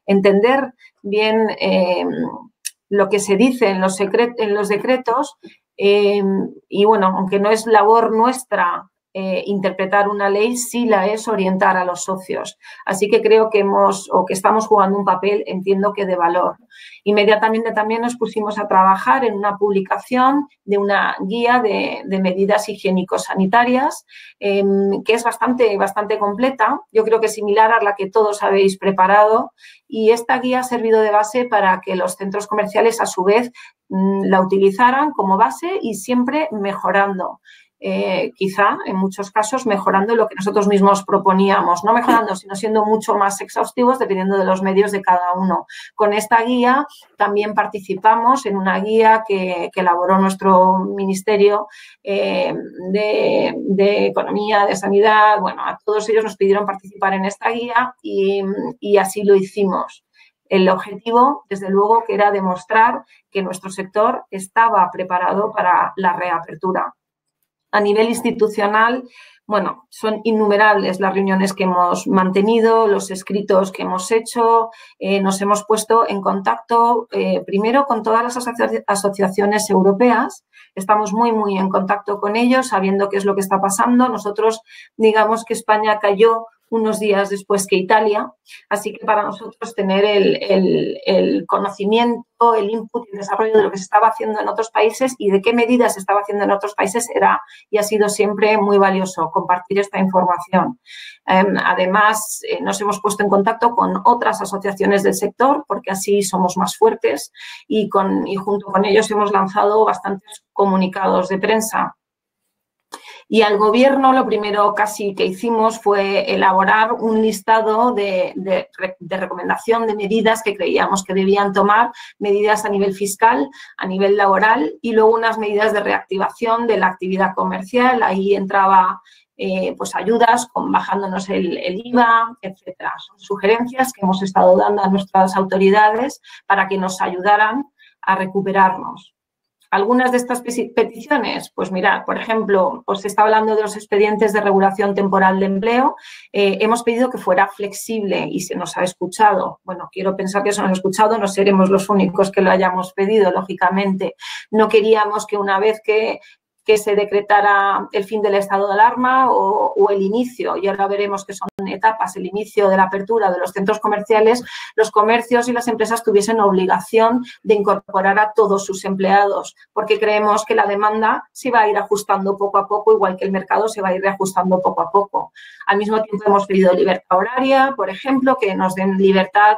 entender bien lo que se dice en los decretos y, aunque no es labor nuestra interpretar una ley, sí la es orientar a los socios. Así que creo que estamos jugando un papel, entiendo que de valor. Inmediatamente también nos pusimos a trabajar en una publicación de una guía de medidas higiénico-sanitarias que es bastante completa. Yo creo que es similar a la que todos habéis preparado, y esta guía ha servido de base para que los centros comerciales a su vez la utilizaran como base y siempre mejorando. Quizá en muchos casos mejorando lo que nosotros mismos proponíamos, no mejorando, sino siendo mucho más exhaustivos dependiendo de los medios de cada uno. Con esta guía también participamos en una guía que elaboró nuestro Ministerio de Economía, de Sanidad. A todos ellos nos pidieron participar en esta guía y así lo hicimos. El objetivo, desde luego, que era demostrar que nuestro sector estaba preparado para la reapertura. A nivel institucional, bueno, son innumerables las reuniones que hemos mantenido, los escritos que hemos hecho. Nos hemos puesto en contacto primero con todas las asociaciones europeas. Estamos muy en contacto con ellos, sabiendo qué es lo que está pasando. Nosotros, digamos que España cayó unos días después que Italia, así que para nosotros tener el conocimiento, el input y el desarrollo de lo que se estaba haciendo en otros países y de qué medidas se estaba haciendo en otros países era y ha sido siempre muy valioso compartir esta información. Además, nos hemos puesto en contacto con otras asociaciones del sector porque así somos más fuertes y junto con ellos hemos lanzado bastantes comunicados de prensa. Y al Gobierno lo primero casi que hicimos fue elaborar un listado de recomendación de medidas que creíamos que debían tomar, medidas a nivel fiscal, a nivel laboral y luego unas medidas de reactivación de la actividad comercial. Ahí entraba pues ayudas bajándonos el IVA, etcétera. Son sugerencias que hemos estado dando a nuestras autoridades para que nos ayudaran a recuperarnos. Algunas de estas peticiones, pues mirad, por ejemplo, os está hablando de los expedientes de regulación temporal de empleo. Hemos pedido que fuera flexible y se nos ha escuchado. Bueno, quiero pensar que se nos ha escuchado, no seremos los únicos que lo hayamos pedido, lógicamente. No queríamos que una vez que se decretara el fin del estado de alarma o el inicio, y ahora veremos que son etapas, el inicio de la apertura de los centros comerciales, los comercios y las empresas tuviesen obligación de incorporar a todos sus empleados, porque creemos que la demanda se va a ir ajustando poco a poco, igual que el mercado se va a ir reajustando poco a poco. Al mismo tiempo hemos pedido libertad horaria, por ejemplo, que nos den libertad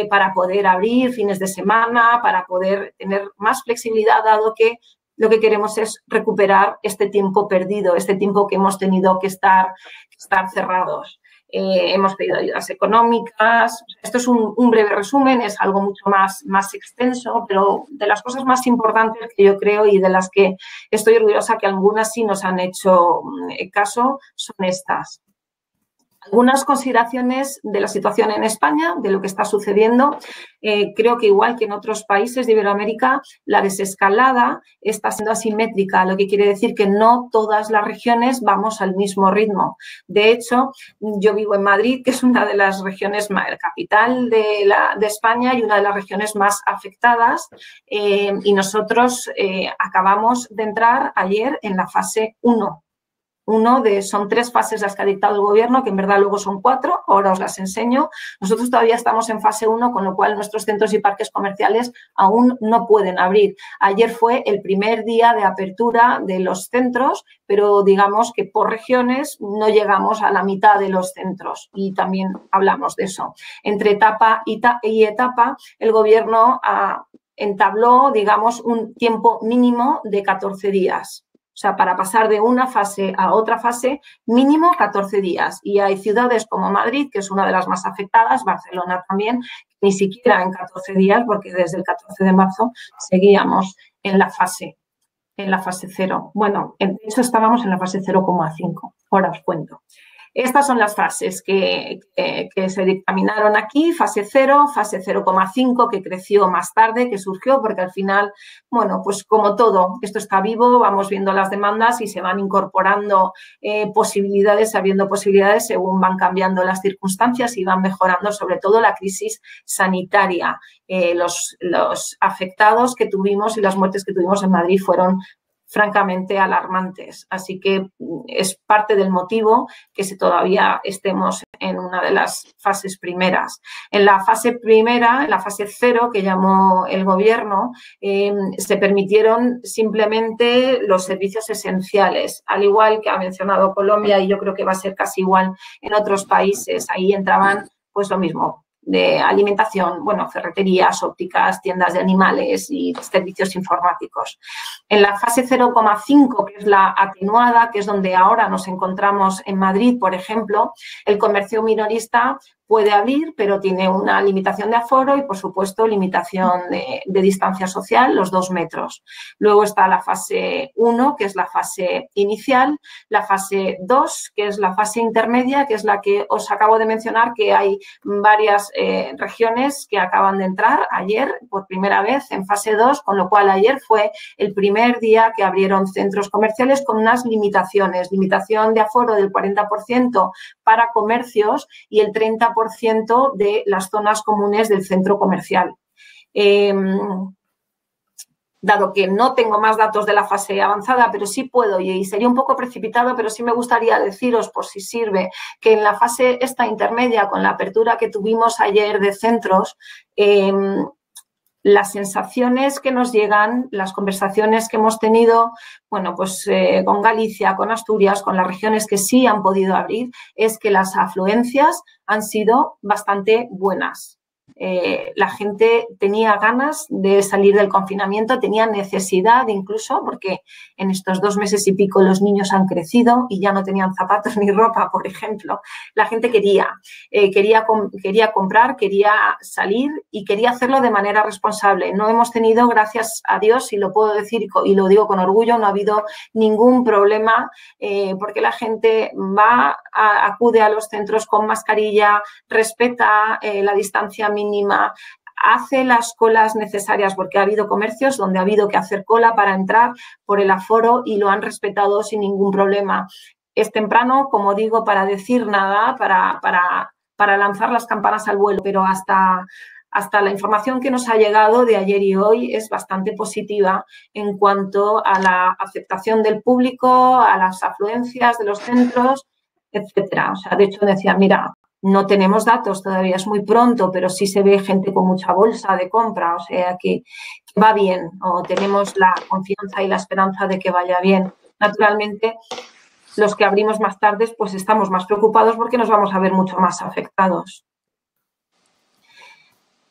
para poder abrir fines de semana, para poder tener más flexibilidad, dado que lo que queremos es recuperar este tiempo perdido, este tiempo que hemos tenido que estar cerrados. Hemos pedido ayudas económicas. Esto es un breve resumen, es algo mucho más extenso, pero de las cosas más importantes que yo creo y de las que estoy orgullosa que algunas sí nos han hecho caso son estas. Algunas consideraciones de la situación en España, de lo que está sucediendo. Creo que igual que en otros países de Iberoamérica, la desescalada está siendo asimétrica, lo que quiere decir que no todas las regiones vamos al mismo ritmo. De hecho, yo vivo en Madrid, que es una de las regiones, capital de España y una de las regiones más afectadas, y nosotros acabamos de entrar ayer en la fase 1. Son 3 fases las que ha dictado el Gobierno, que en verdad luego son 4, ahora os las enseño. Nosotros todavía estamos en fase 1, con lo cual nuestros centros y parques comerciales aún no pueden abrir. Ayer fue el primer día de apertura de los centros, pero digamos que por regiones no llegamos a la mitad de los centros y también hablamos de eso. Entre etapa y etapa, el Gobierno entabló, digamos, un tiempo mínimo de 14 días. O sea, para pasar de una fase a otra fase, mínimo 14 días. Y hay ciudades como Madrid, que es una de las más afectadas, Barcelona también, ni siquiera en 14 días, porque desde el 14 de marzo seguíamos en la fase 0. Bueno, de hecho estábamos en la fase 0,5. Ahora os cuento. Estas son las fases que se dictaminaron aquí, fase 0, fase 0,5, que creció más tarde, que surgió, porque al final, bueno, pues como todo, esto está vivo, vamos viendo las demandas y se van incorporando posibilidades, habiendo posibilidades según van cambiando las circunstancias y van mejorando sobre todo la crisis sanitaria. Los afectados que tuvimos y las muertes que tuvimos en Madrid fueron francamente alarmantes. Así que es parte del motivo que todavía estemos en una de las fases primeras. En la fase primera, en la fase 0 que llamó el Gobierno, se permitieron simplemente los servicios esenciales, al igual que ha mencionado Colombia, y yo creo que va a ser casi igual en otros países. Ahí entraban pues lo mismo, de alimentación, bueno, ferreterías, ópticas, tiendas de animales y servicios informáticos. En la fase 0,5, que es la atenuada, que es donde ahora nos encontramos en Madrid, por ejemplo, el comercio minorista puede abrir, pero tiene una limitación de aforo y, por supuesto, limitación de distancia social, los 2 metros. Luego está la fase 1, que es la fase inicial, la fase 2, que es la fase intermedia, que es la que os acabo de mencionar, que hay varias regiones que acaban de entrar ayer por primera vez en fase 2, con lo cual ayer fue el primer día que abrieron centros comerciales con unas limitaciones, limitación de aforo del 40% para comercios y el 30% de las zonas comunes del centro comercial. Dado que no tengo más datos de la fase avanzada, pero sí puedo, y sería un poco precipitado, pero sí me gustaría deciros, por si sirve, que en la fase esta intermedia, con la apertura que tuvimos ayer de centros, las sensaciones que nos llegan, las conversaciones que hemos tenido, bueno, pues con Galicia, con Asturias, con las regiones que sí han podido abrir, es que las afluencias han sido bastante buenas. La gente tenía ganas de salir del confinamiento, tenía necesidad incluso, porque en estos 2 meses y pico los niños han crecido y ya no tenían zapatos ni ropa, por ejemplo. La gente quería comprar, quería salir y quería hacerlo de manera responsable. No hemos tenido, gracias a Dios, y lo puedo decir y lo digo con orgullo, no ha habido ningún problema porque la gente acude a los centros con mascarilla, respeta la distancia mínima, hace las colas necesarias, porque ha habido comercios donde ha habido que hacer cola para entrar por el aforo y lo han respetado sin ningún problema. Es temprano, como digo, para decir nada, para lanzar las campanas al vuelo, pero hasta la información que nos ha llegado de ayer y hoy es bastante positiva en cuanto a la aceptación del público, a las afluencias de los centros, etcétera. O sea, de hecho decía, mira, no tenemos datos, todavía es muy pronto, pero sí se ve gente con mucha bolsa de compra, o sea que va bien, o tenemos la confianza y la esperanza de que vaya bien. Naturalmente, los que abrimos más tarde, pues estamos más preocupados porque nos vamos a ver mucho más afectados.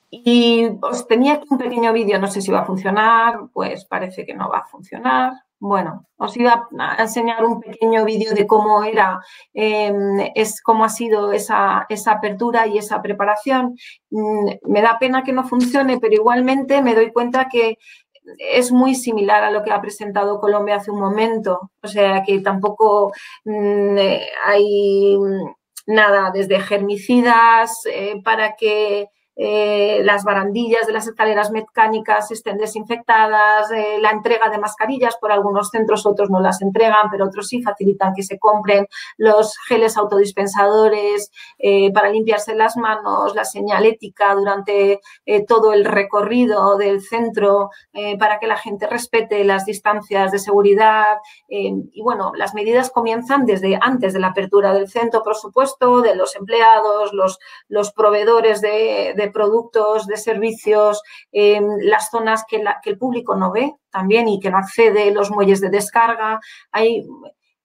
Y os tenía aquí un pequeño vídeo, no sé si va a funcionar, pues parece que no va a funcionar. Bueno, os iba a enseñar un pequeño vídeo de cómo cómo ha sido esa apertura y esa preparación. Me da pena que no funcione, pero igualmente me doy cuenta que es muy similar a lo que ha presentado Colombia hace un momento. O sea, que tampoco hay nada, desde germicidas para que las barandillas de las escaleras mecánicas estén desinfectadas, la entrega de mascarillas, por algunos centros otros no las entregan, pero otros sí facilitan que se compren los geles autodispensadores para limpiarse las manos, la señalética durante todo el recorrido del centro para que la gente respete las distancias de seguridad y bueno, las medidas comienzan desde antes de la apertura del centro, por supuesto, de los empleados, los proveedores de productos, de servicios, las zonas que el público no ve también y que no accede, los muelles de descarga.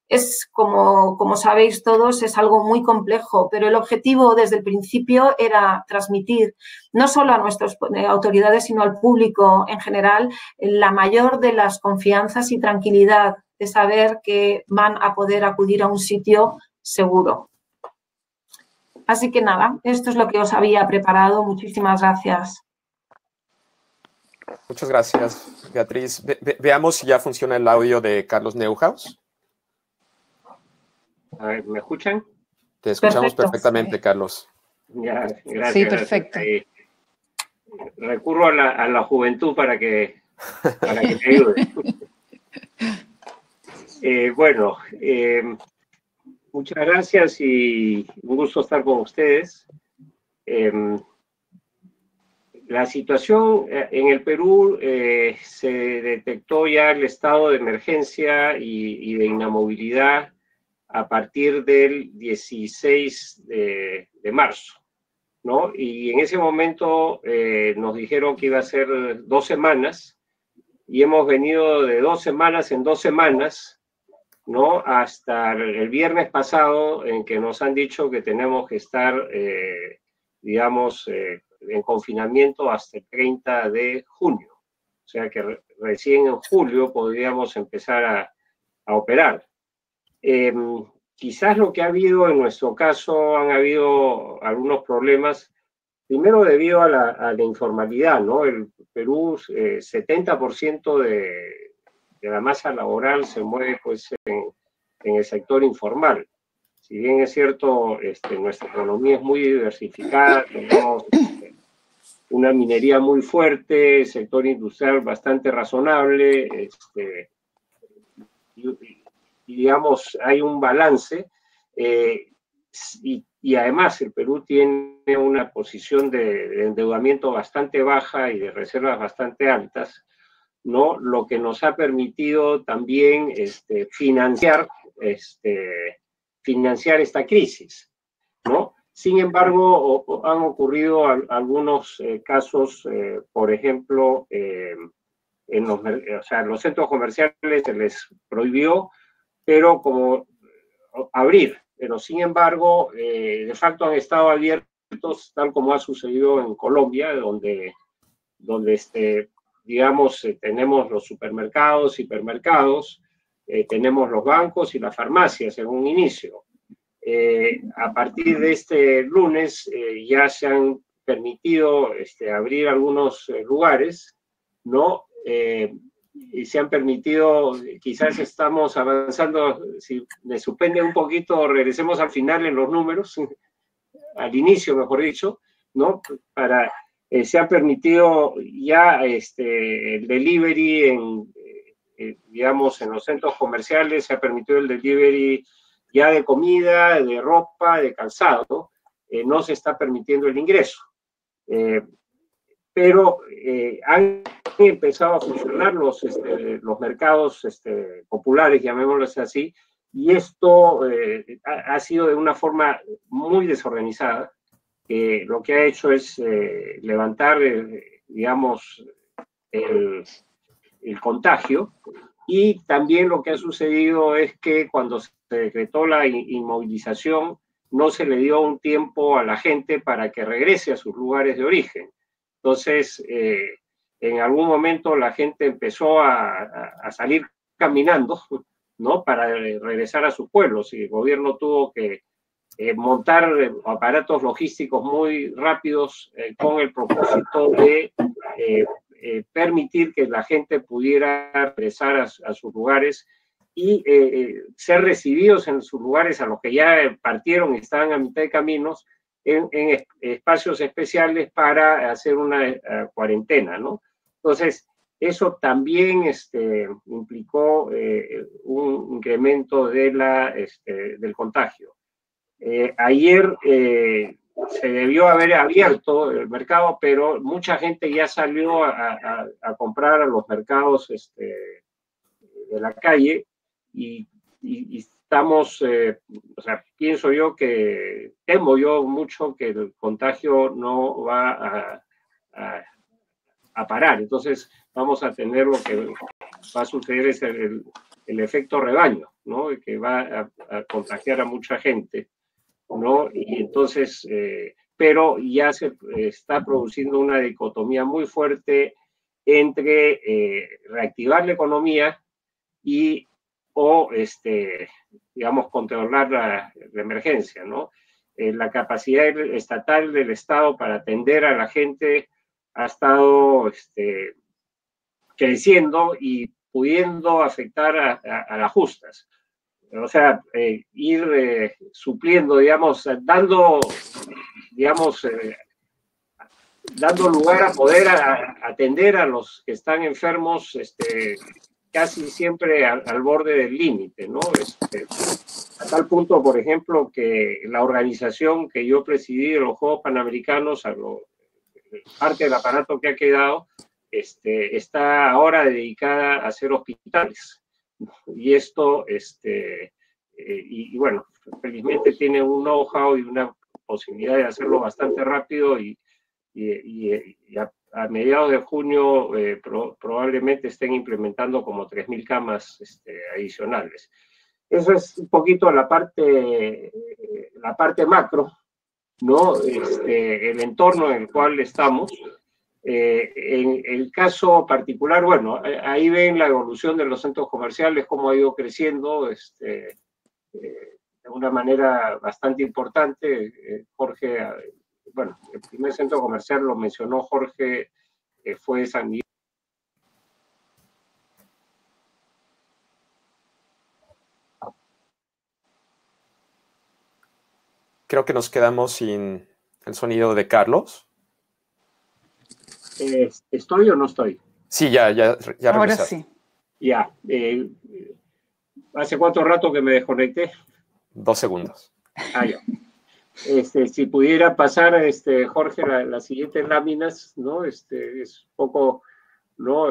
Es como sabéis todos, es algo muy complejo, pero el objetivo desde el principio era transmitir no solo a nuestras autoridades, sino al público en general, la mayor de las confianzas y tranquilidad de saber que van a poder acudir a un sitio seguro. Así que nada, esto es lo que os había preparado. Muchísimas gracias. Muchas gracias, Beatriz. Veamos si ya funciona el audio de Carlos Neuhaus. A ver, ¿me escuchan? Te escuchamos perfectamente, Carlos. Ya, gracias. Sí, perfecto. Recurro a la juventud para que me ayude. Bueno, muchas gracias y un gusto estar con ustedes. La situación en el Perú se detectó ya el estado de emergencia y de inamovilidad a partir del 16 de marzo, ¿no? Y en ese momento nos dijeron que iba a ser 2 semanas y hemos venido de 2 semanas en 2 semanas, ¿no? Hasta el viernes pasado en que nos han dicho que tenemos que estar, digamos, en confinamiento hasta el 30 de junio. O sea que recién en julio podríamos empezar a operar. quizás lo que ha habido en nuestro caso, han habido algunos problemas, primero debido a la informalidad, ¿no? El Perú, 70% de la masa laboral se mueve pues en el sector informal. Si bien es cierto, nuestra economía es muy diversificada, tenemos una minería muy fuerte, sector industrial bastante razonable, y digamos, hay un balance, y además el Perú tiene una posición de endeudamiento bastante baja y de reservas bastante altas, ¿no? Lo que nos ha permitido también financiar esta crisis, ¿no? Sin embargo, han ocurrido algunos casos, por ejemplo, en los centros comerciales se les prohibió, pero abrir, pero sin embargo, de facto han estado abiertos, tal como ha sucedido en Colombia, donde digamos, tenemos los supermercados, hipermercados, tenemos los bancos y las farmacias en un inicio. A partir de este lunes ya se han permitido abrir algunos lugares, ¿no? Y se han permitido, quizás estamos avanzando, si me suspende un poquito, regresemos al final en los números, al inicio, mejor dicho, ¿no? Se ha permitido ya el delivery digamos, en los centros comerciales, se ha permitido el delivery ya de comida, de ropa, de calzado, no se está permitiendo el ingreso. Pero han empezado a funcionar los mercados populares, llamémoslos así, y esto ha sido de una forma muy desorganizada, que lo que ha hecho es levantar, digamos, el contagio, y también lo que ha sucedido es que cuando se decretó la inmovilización, no se le dio un tiempo a la gente para que regrese a sus lugares de origen. Entonces, en algún momento la gente empezó a salir caminando, ¿no? Para regresar a sus pueblos, y el gobierno tuvo que montar aparatos logísticos muy rápidos con el propósito de permitir que la gente pudiera regresar a sus lugares y ser recibidos en sus lugares, a los que ya partieron y estaban a mitad de caminos, en espacios especiales para hacer una cuarentena, ¿no? Entonces, eso también implicó un incremento del contagio. Ayer se debió haber abierto el mercado, pero mucha gente ya salió a comprar a los mercados de la calle, y estamos, o sea, temo yo mucho que el contagio no va a parar. Entonces vamos a tener, lo que va a suceder es el efecto rebaño, ¿no? Que va a contagiar a mucha gente, ¿no? Y entonces, pero ya se está produciendo una dicotomía muy fuerte entre reactivar la economía o digamos, controlar la emergencia, ¿no? La capacidad estatal del Estado para atender a la gente ha estado creciendo y pudiendo afectar a las justas. O sea, ir supliendo, digamos, dando lugar a poder atender a los que están enfermos, casi siempre al borde del límite, ¿no? A tal punto, por ejemplo, que la organización que yo presidí de los Juegos Panamericanos, parte del aparato que ha quedado, está ahora dedicada a hacer hospitales. Y esto, y bueno, felizmente tiene un know-how y una posibilidad de hacerlo bastante rápido, y a mediados de junio probablemente estén implementando como 3.000 camas adicionales. Eso es un poquito la parte macro, ¿no? El entorno en el cual estamos. En el caso particular, bueno, ahí ven la evolución de los centros comerciales, cómo ha ido creciendo. de una manera bastante importante. Jorge, bueno, el primer centro comercial lo mencionó Jorge, fue San Miguel. Creo que nos quedamos sin el sonido de Carlos. ¿Estoy o no estoy? Sí, ya Ahora regresaste. sí. Ya. ¿Hace cuánto rato que me desconecté? 2 segundos. Ah, ya. Si pudiera pasar, Jorge, las siguientes láminas, ¿no? Es un poco, ¿no?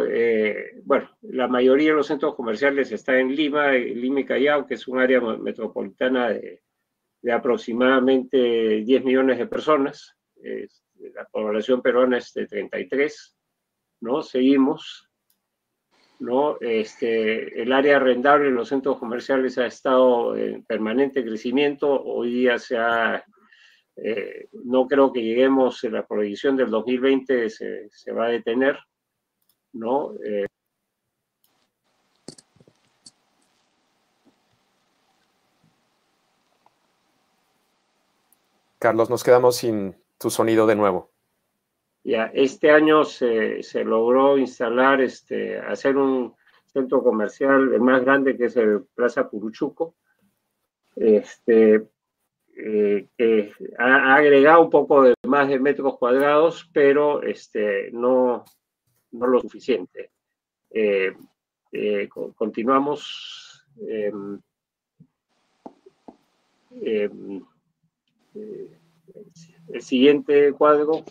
Bueno, la mayoría de los centros comerciales está en Lima y Callao, que es un área metropolitana de aproximadamente 10 millones de personas. La población peruana es de 33, ¿no? Seguimos, ¿no? El área arrendable en los centros comerciales ha estado en permanente crecimiento. Hoy día no creo que lleguemos, la proyección del 2020 se va a detener, ¿no? Carlos, nos quedamos sin tu sonido de nuevo. Ya, este año se logró instalar, hacer un centro comercial, el más grande, que es el Plaza Puruchuco, que ha agregado un poco de más de metros cuadrados, pero no lo suficiente. Continuamos. El siguiente cuadro,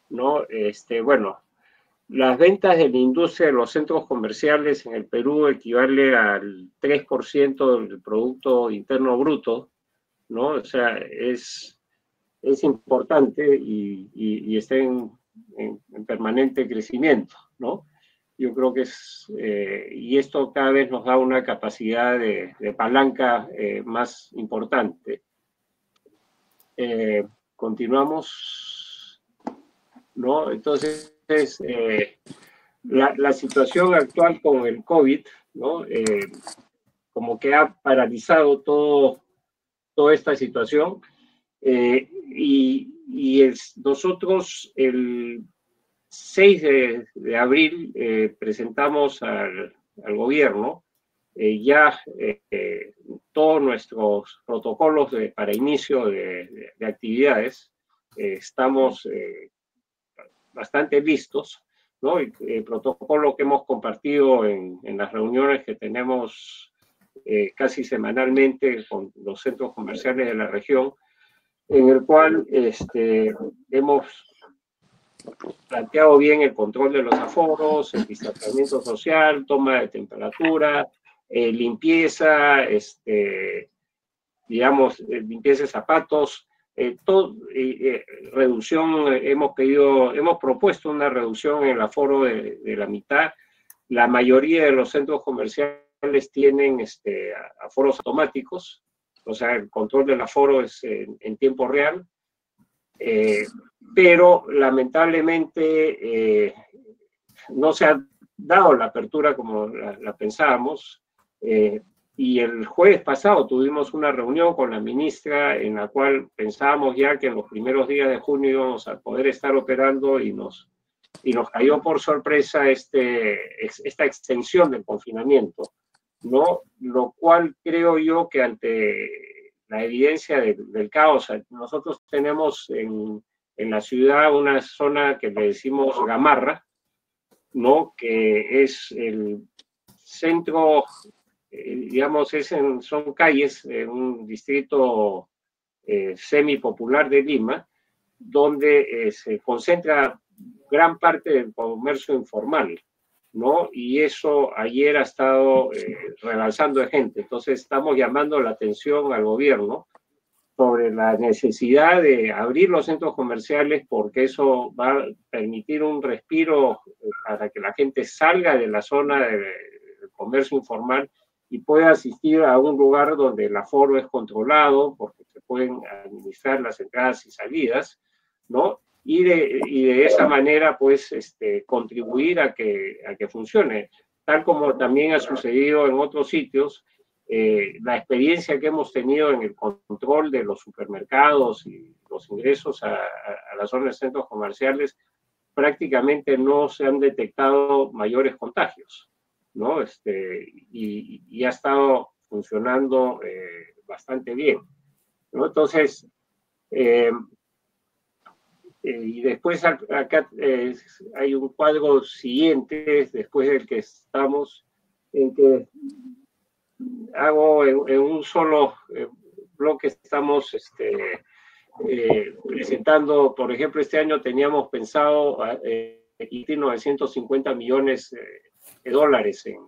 ¿no? Bueno, las ventas de la industria de los centros comerciales en el Perú equivale al 3% del Producto Interno Bruto, ¿no? O sea, es importante y está en permanente crecimiento, ¿no? Yo creo que y esto cada vez nos da una capacidad de palanca más importante. Continuamos, ¿no? Entonces, la situación actual con el COVID, ¿no? Como que ha paralizado toda esta situación, nosotros el 6 de abril presentamos al gobierno ya todos nuestros protocolos para inicio de actividades. Estamos bastante listos, ¿no? El protocolo que hemos compartido en las reuniones que tenemos casi semanalmente con los centros comerciales de la región, en el cual hemos planteado bien el control de los aforos, el distanciamiento social, toma de temperatura, limpieza, digamos, limpieza de zapatos, reducción. Hemos propuesto una reducción en el aforo de la mitad. La mayoría de los centros comerciales tienen aforos automáticos, o sea, el control del aforo es en tiempo real, pero lamentablemente no se ha dado la apertura como la pensábamos, y el jueves pasado tuvimos una reunión con la ministra en la cual pensábamos ya que en los primeros días de junio íbamos a poder estar operando, y nos cayó por sorpresa esta extensión del confinamiento, ¿no? Lo cual creo yo que ante la evidencia del caos, nosotros tenemos en la ciudad una zona que le decimos Gamarra, ¿no? Que es el centro, digamos, son calles en un distrito semipopular de Lima, donde se concentra gran parte del comercio informal, ¿no? Y eso ayer ha estado rebalsando de gente. Entonces estamos llamando la atención al gobierno sobre la necesidad de abrir los centros comerciales, porque eso va a permitir un respiro para que la gente salga de la zona del comercio informal y pueda asistir a un lugar donde el aforo es controlado, porque se pueden administrar las entradas y salidas, ¿no? Y de esa manera, pues, contribuir a que funcione, tal como también ha sucedido en otros sitios, la experiencia que hemos tenido en el control de los supermercados y los ingresos a las zonas de centros comerciales, prácticamente no se han detectado mayores contagios, ¿no? Y ha estado funcionando bastante bien, ¿no? Entonces, y después acá hay un cuadro siguiente, después del que estamos, en que hago en un solo bloque, estamos presentando, por ejemplo, este año teníamos pensado invertir 950 millones de dólares en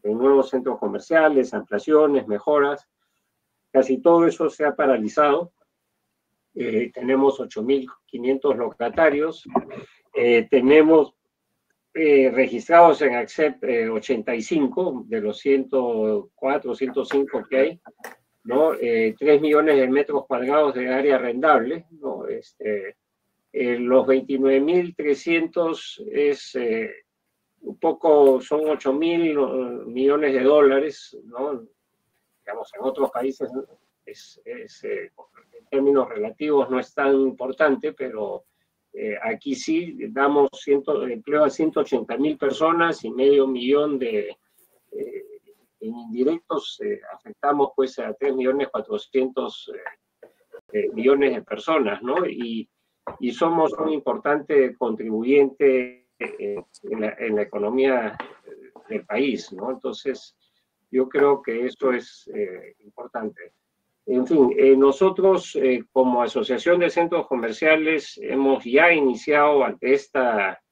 nuevos centros comerciales, ampliaciones, mejoras. Casi todo eso se ha paralizado. Tenemos 8.500 locatarios. Tenemos registrados en ACCEP 85 de los 104, 105 que hay, ¿no? 3 millones de metros cuadrados de área arrendable, ¿no? Los 29.300 es un poco, son 8.000 millones de dólares, ¿no? Digamos, en otros países en términos relativos no es tan importante, pero aquí sí damos empleo a 180.000 personas y medio millón en indirectos, afectamos pues a 3.400.000 millones de personas, ¿no? Y somos un importante contribuyente en la economía del país, ¿no? Entonces, yo creo que esto es importante. En fin, nosotros como Asociación de Centros Comerciales hemos ya iniciado ante esta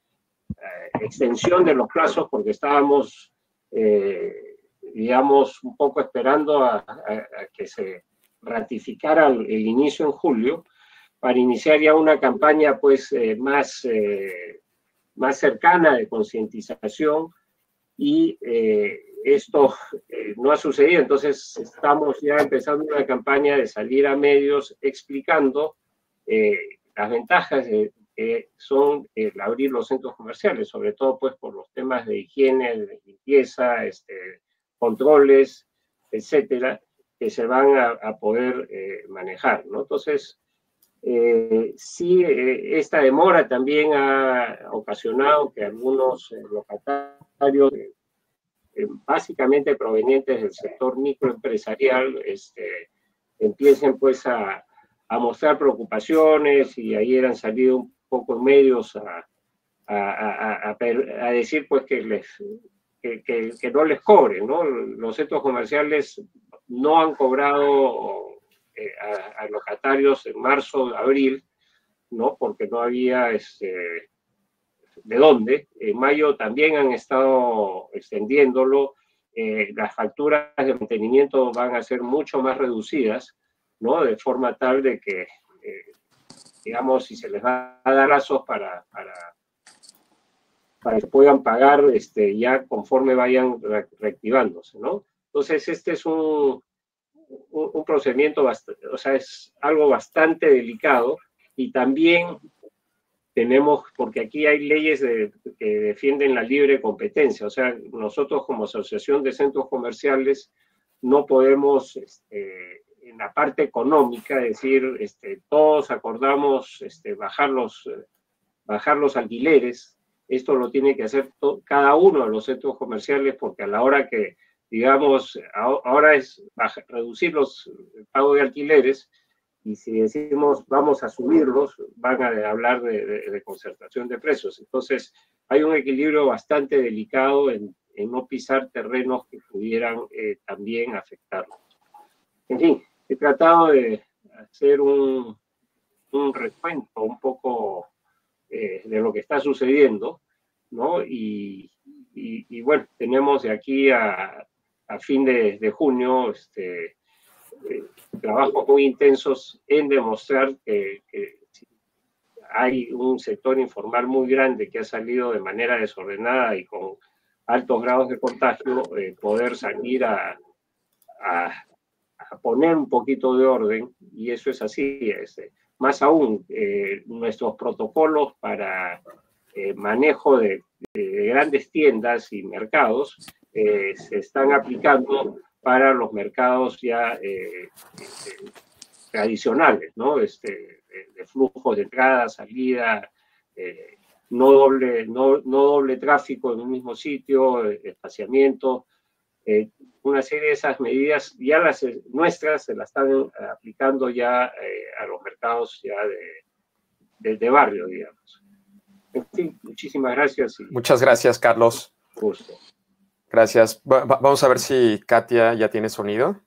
extensión de los plazos, porque estábamos, digamos, un poco esperando a que se ratificara el inicio en julio, para iniciar ya una campaña pues más cercana de concientización, y esto no ha sucedido. Entonces estamos ya empezando una campaña de salir a medios explicando las ventajas que son el abrir los centros comerciales, sobre todo pues por los temas de higiene, de limpieza, controles, etcétera, que se van a poder manejar, ¿no? Entonces, sí, esta demora también ha ocasionado que algunos locatarios, básicamente provenientes del sector microempresarial, empiecen pues a mostrar preocupaciones, y ayer han salido un poco en medios a decir pues que no les cobren, ¿no? Los centros comerciales no han cobrado a locatarios en marzo, abril, ¿no? Porque no había de dónde. En mayo también han estado extendiéndolo. Las facturas de mantenimiento van a ser mucho más reducidas, ¿no? De forma tal de que, digamos, si se les va a dar plazos para que puedan pagar ya conforme vayan reactivándose, ¿no? Entonces, este es un procedimiento, o sea, es algo bastante delicado, y también tenemos, porque aquí hay leyes que defienden la libre competencia, o sea, nosotros como Asociación de Centros Comerciales no podemos, en la parte económica, decir, todos acordamos bajar los alquileres. Esto lo tiene que hacer cada uno de los centros comerciales, porque a la hora que, digamos, ahora es reducir el pago de alquileres, y si decimos vamos a subirlos, van a hablar de concertación de precios. Entonces, hay un equilibrio bastante delicado en no pisar terrenos que pudieran también afectarlos. En fin, he tratado de hacer un recuento un poco de lo que está sucediendo, ¿no? Y bueno, tenemos de aquí a fin de junio trabajos muy intensos en demostrar que hay un sector informal muy grande que ha salido de manera desordenada y con altos grados de contagio, poder salir a poner un poquito de orden, y eso es así. Más aún, nuestros protocolos para manejo de grandes tiendas y mercados se están aplicando para los mercados ya tradicionales, ¿no? De flujos de entrada, salida, no doble tráfico en un mismo sitio, espaciamiento, una serie de esas medidas ya nuestras se las están aplicando ya a los mercados ya de barrio, digamos. En fin, muchísimas gracias. Muchas gracias, Carlos. Gusto. Gracias. Vamos a ver si Katia ya tiene sonido.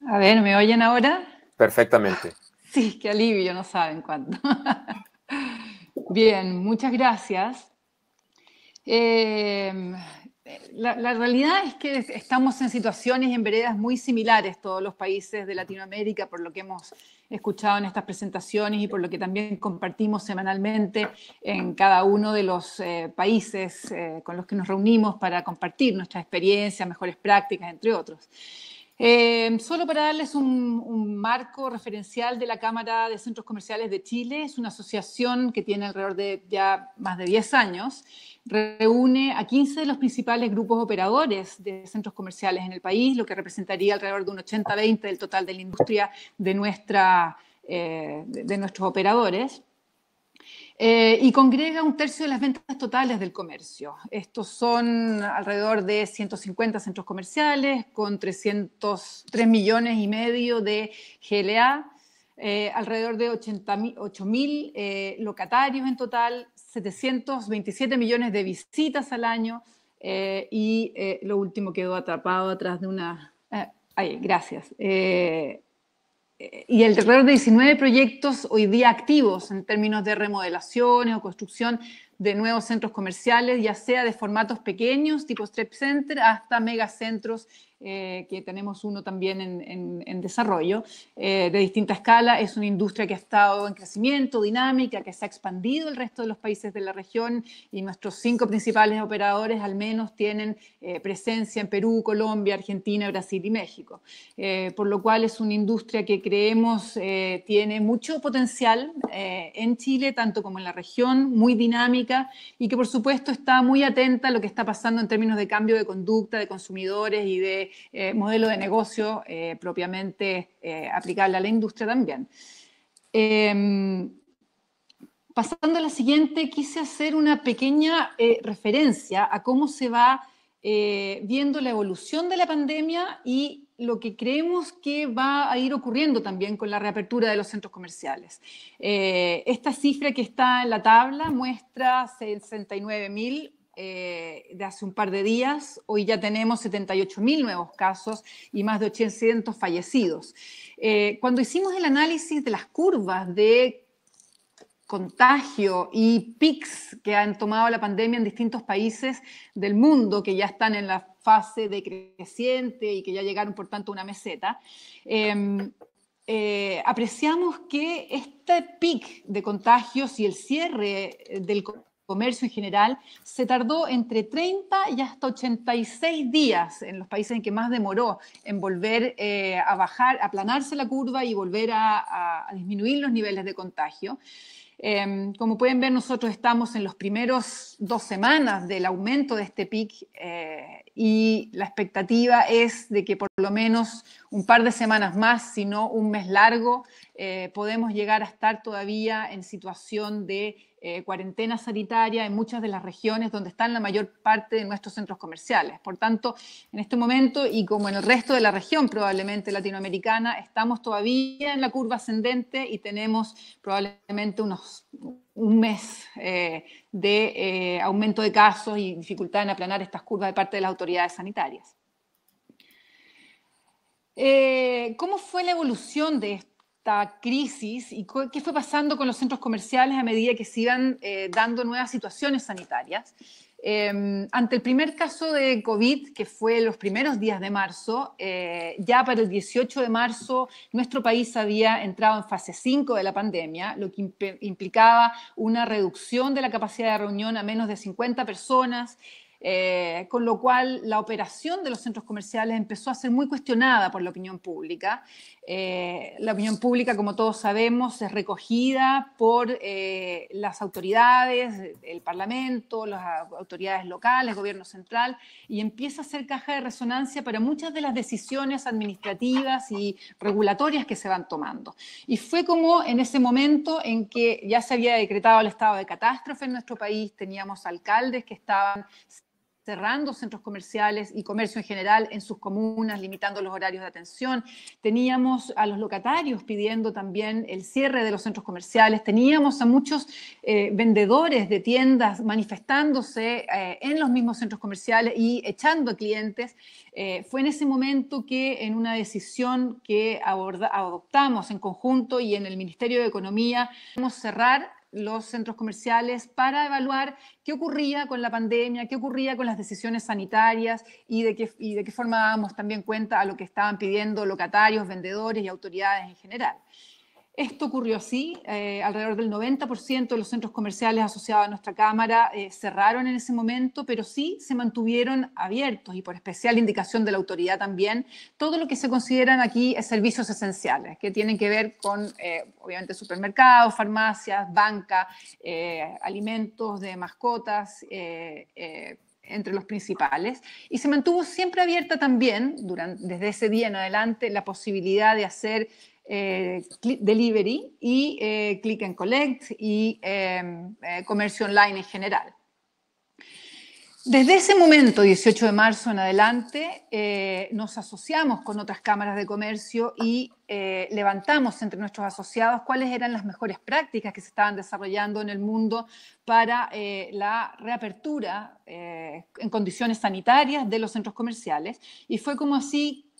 A ver, ¿me oyen ahora? Perfectamente. Sí, qué alivio, no saben cuánto. Bien, muchas gracias. La realidad es que estamos en situaciones y en veredas muy similares todos los países de Latinoamérica, por lo que hemos escuchado en estas presentaciones y por lo que también compartimos semanalmente en cada uno de los países con los que nos reunimos para compartir nuestras experiencias, mejores prácticas, entre otros. Solo para darles un marco referencial de la Cámara de Centros Comerciales de Chile, es una asociación que tiene alrededor de ya más de 10 años, reúne a 15 de los principales grupos operadores de centros comerciales en el país, lo que representaría alrededor de un 80-20 del total de la industria de nuestros operadores. Y congrega un tercio de las ventas totales del comercio. Estos son alrededor de 150 centros comerciales con 303 millones y medio de GLA, alrededor de 8.000 locatarios en total, 727 millones de visitas al año y lo último quedó atrapado atrás de una... gracias. Y alrededor de 19 proyectos hoy día activos en términos de remodelaciones o construcción de nuevos centros comerciales, ya sea de formatos pequeños, tipo Strip Center, hasta megacentros, que tenemos uno también en desarrollo, de distinta escala. Es una industria que ha estado en crecimiento, dinámica, que se ha expandido el resto de los países de la región y nuestros 5 principales operadores al menos tienen presencia en Perú, Colombia, Argentina, Brasil y México. Por lo cual es una industria que creemos tiene mucho potencial en Chile, tanto como en la región, muy dinámica y que por supuesto está muy atenta a lo que está pasando en términos de cambio de conducta de consumidores y de modelo de negocio propiamente aplicable a la industria también. Pasando a la siguiente, quise hacer una pequeña referencia a cómo se va viendo la evolución de la pandemia y lo que creemos que va a ir ocurriendo también con la reapertura de los centros comerciales. Esta cifra que está en la tabla muestra 69.000 de hace un par de días. Hoy ya tenemos 78.000 nuevos casos y más de 800 fallecidos. Cuando hicimos el análisis de las curvas de contagio y pics que han tomado la pandemia en distintos países del mundo que ya están en la fase decreciente y que ya llegaron por tanto a una meseta, apreciamos que este pic de contagios y el cierre del comercio en general se tardó entre 30 y hasta 86 días en los países en que más demoró en volver a bajar, a aplanarse la curva y volver a disminuir los niveles de contagio. Como pueden ver, nosotros estamos en los primeros 2 semanas del aumento de este pic y la expectativa es de que por lo menos un par de semanas más, si no un mes largo, podemos llegar a estar todavía en situación de cuarentena sanitaria en muchas de las regiones donde están la mayor parte de nuestros centros comerciales. Por tanto, en este momento, y como en el resto de la región probablemente latinoamericana, estamos todavía en la curva ascendente y tenemos probablemente un mes de aumento de casos y dificultad en aplanar estas curvas de parte de las autoridades sanitarias. ¿Cómo fue la evolución de esta crisis y qué fue pasando con los centros comerciales a medida que se iban dando nuevas situaciones sanitarias? Ante el primer caso de COVID, que fue los primeros días de marzo, ya para el 18 de marzo nuestro país había entrado en fase 5 de la pandemia, lo que implicaba una reducción de la capacidad de reunión a menos de 50 personas, con lo cual la operación de los centros comerciales empezó a ser muy cuestionada por la opinión pública. La opinión pública, como todos sabemos, es recogida por las autoridades, el Parlamento, las autoridades locales, gobierno central, y empieza a ser caja de resonancia para muchas de las decisiones administrativas y regulatorias que se van tomando. Y fue como en ese momento en que ya se había decretado el estado de catástrofe en nuestro país, teníamos alcaldes que estaban cerrando centros comerciales y comercio en general en sus comunas, limitando los horarios de atención. Teníamos a los locatarios pidiendo también el cierre de los centros comerciales. Teníamos a muchos vendedores de tiendas manifestándose en los mismos centros comerciales y echando a clientes. Fue en ese momento que en una decisión que adoptamos en conjunto y en el Ministerio de Economía, vamos a cerrar los centros comerciales para evaluar qué ocurría con la pandemia, qué ocurría con las decisiones sanitarias y de qué forma dábamos también cuenta a lo que estaban pidiendo locatarios, vendedores y autoridades en general. Esto ocurrió así, alrededor del 90% de los centros comerciales asociados a nuestra Cámara cerraron en ese momento, pero sí se mantuvieron abiertos y por especial indicación de la autoridad también, todo lo que se consideran aquí servicios esenciales, que tienen que ver con, obviamente, supermercados, farmacias, banca, alimentos de mascotas, entre los principales, y se mantuvo siempre abierta también, desde ese día en adelante, la posibilidad de hacer delivery y click and collect y comercio online en general. Desde ese momento, 18 de marzo en adelante, nos asociamos con otras cámaras de comercio y levantamos entre nuestros asociados cuáles eran las mejores prácticas que se estaban desarrollando en el mundo para la reapertura en condiciones sanitarias de los centros comerciales. Y fue como así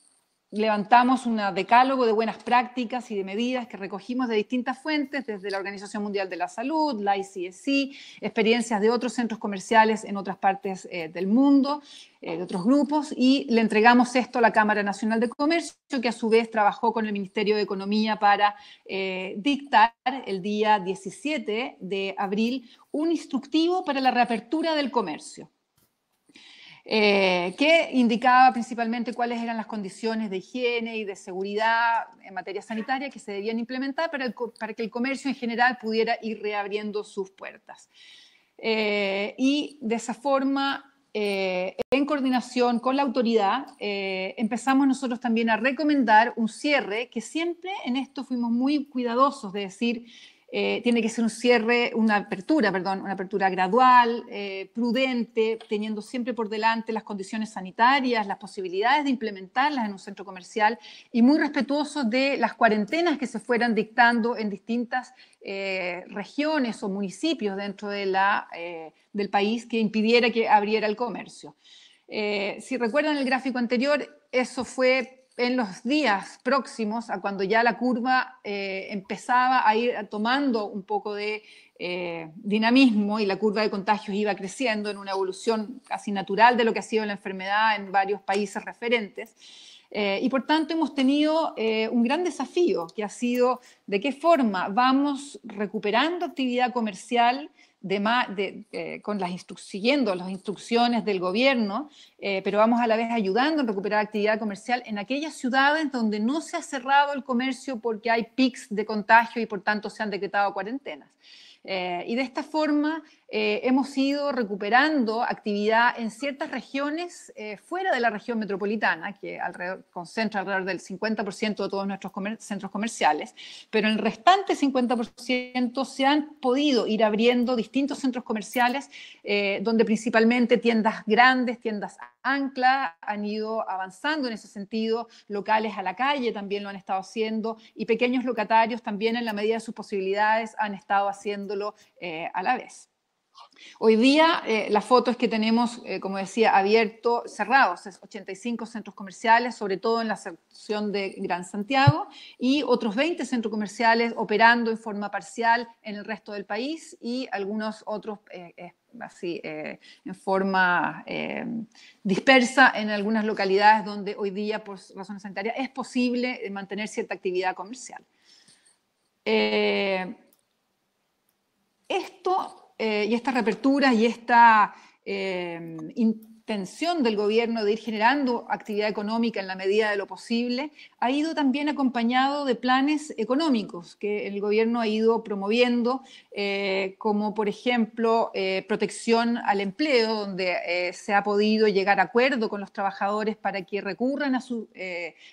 levantamos un decálogo de buenas prácticas y de medidas que recogimos de distintas fuentes, desde la Organización Mundial de la Salud, la ICSC, experiencias de otros centros comerciales en otras partes del mundo, de otros grupos, y le entregamos esto a la Cámara Nacional de Comercio, que a su vez trabajó con el Ministerio de Economía para dictar el día 17 de abril un instructivo para la reapertura del comercio. Que indicaba principalmente cuáles eran las condiciones de higiene y de seguridad en materia sanitaria que se debían implementar para que el comercio en general pudiera ir reabriendo sus puertas. Y de esa forma, en coordinación con la autoridad, empezamos nosotros también a recomendar un cierre, que siempre en esto fuimos muy cuidadosos de decir, tiene que ser un cierre, una apertura gradual, prudente, teniendo siempre por delante las condiciones sanitarias, las posibilidades de implementarlas en un centro comercial y muy respetuosos de las cuarentenas que se fueran dictando en distintas regiones o municipios dentro de del país que impidiera que abriera el comercio. Si recuerdan el gráfico anterior, eso fue en los días próximos a cuando ya la curva empezaba a ir tomando un poco de dinamismo y la curva de contagios iba creciendo en una evolución casi natural de lo que ha sido la enfermedad en varios países referentes. Y por tanto hemos tenido un gran desafío que ha sido de qué forma vamos recuperando actividad comercial siguiendo las instrucciones del gobierno, pero vamos a la vez ayudando en recuperar actividad comercial en aquellas ciudades donde no se ha cerrado el comercio porque hay pics de contagio y por tanto se han decretado cuarentenas. Y de esta forma hemos ido recuperando actividad en ciertas regiones fuera de la región metropolitana, que concentra alrededor del 50% de todos nuestros centros comerciales, pero en el restante 50% se han podido ir abriendo distintos centros comerciales donde principalmente tiendas grandes, tiendas ancla, han ido avanzando en ese sentido, locales a la calle también lo han estado haciendo y pequeños locatarios también en la medida de sus posibilidades han estado haciéndolo a la vez. Hoy día las fotos que tenemos, como decía, cerrados, es 85 centros comerciales, sobre todo en la sección de Gran Santiago, y otros 20 centros comerciales operando en forma parcial en el resto del país y algunos otros en forma dispersa en algunas localidades donde hoy día, por razones sanitarias, es posible mantener cierta actividad comercial. Y estas reaperturas y esta intención del gobierno de ir generando actividad económica en la medida de lo posible, ha ido también acompañado de planes económicos que el gobierno ha ido promoviendo, como por ejemplo protección al empleo, donde se ha podido llegar a acuerdo con los trabajadores para que recurran a su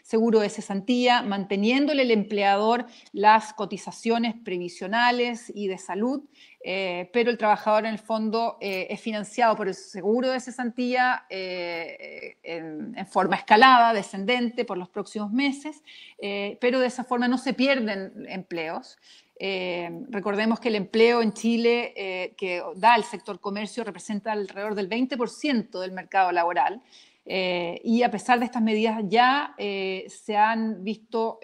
seguro de cesantía, manteniéndole al empleador las cotizaciones previsionales y de salud, pero el trabajador en el fondo es financiado por el seguro de cesantía en forma escalada, descendente por los próximos meses, pero de esa forma no se pierden empleos. Recordemos que el empleo en Chile que da el sector comercio representa alrededor del 20% del mercado laboral. Y a pesar de estas medidas ya se han visto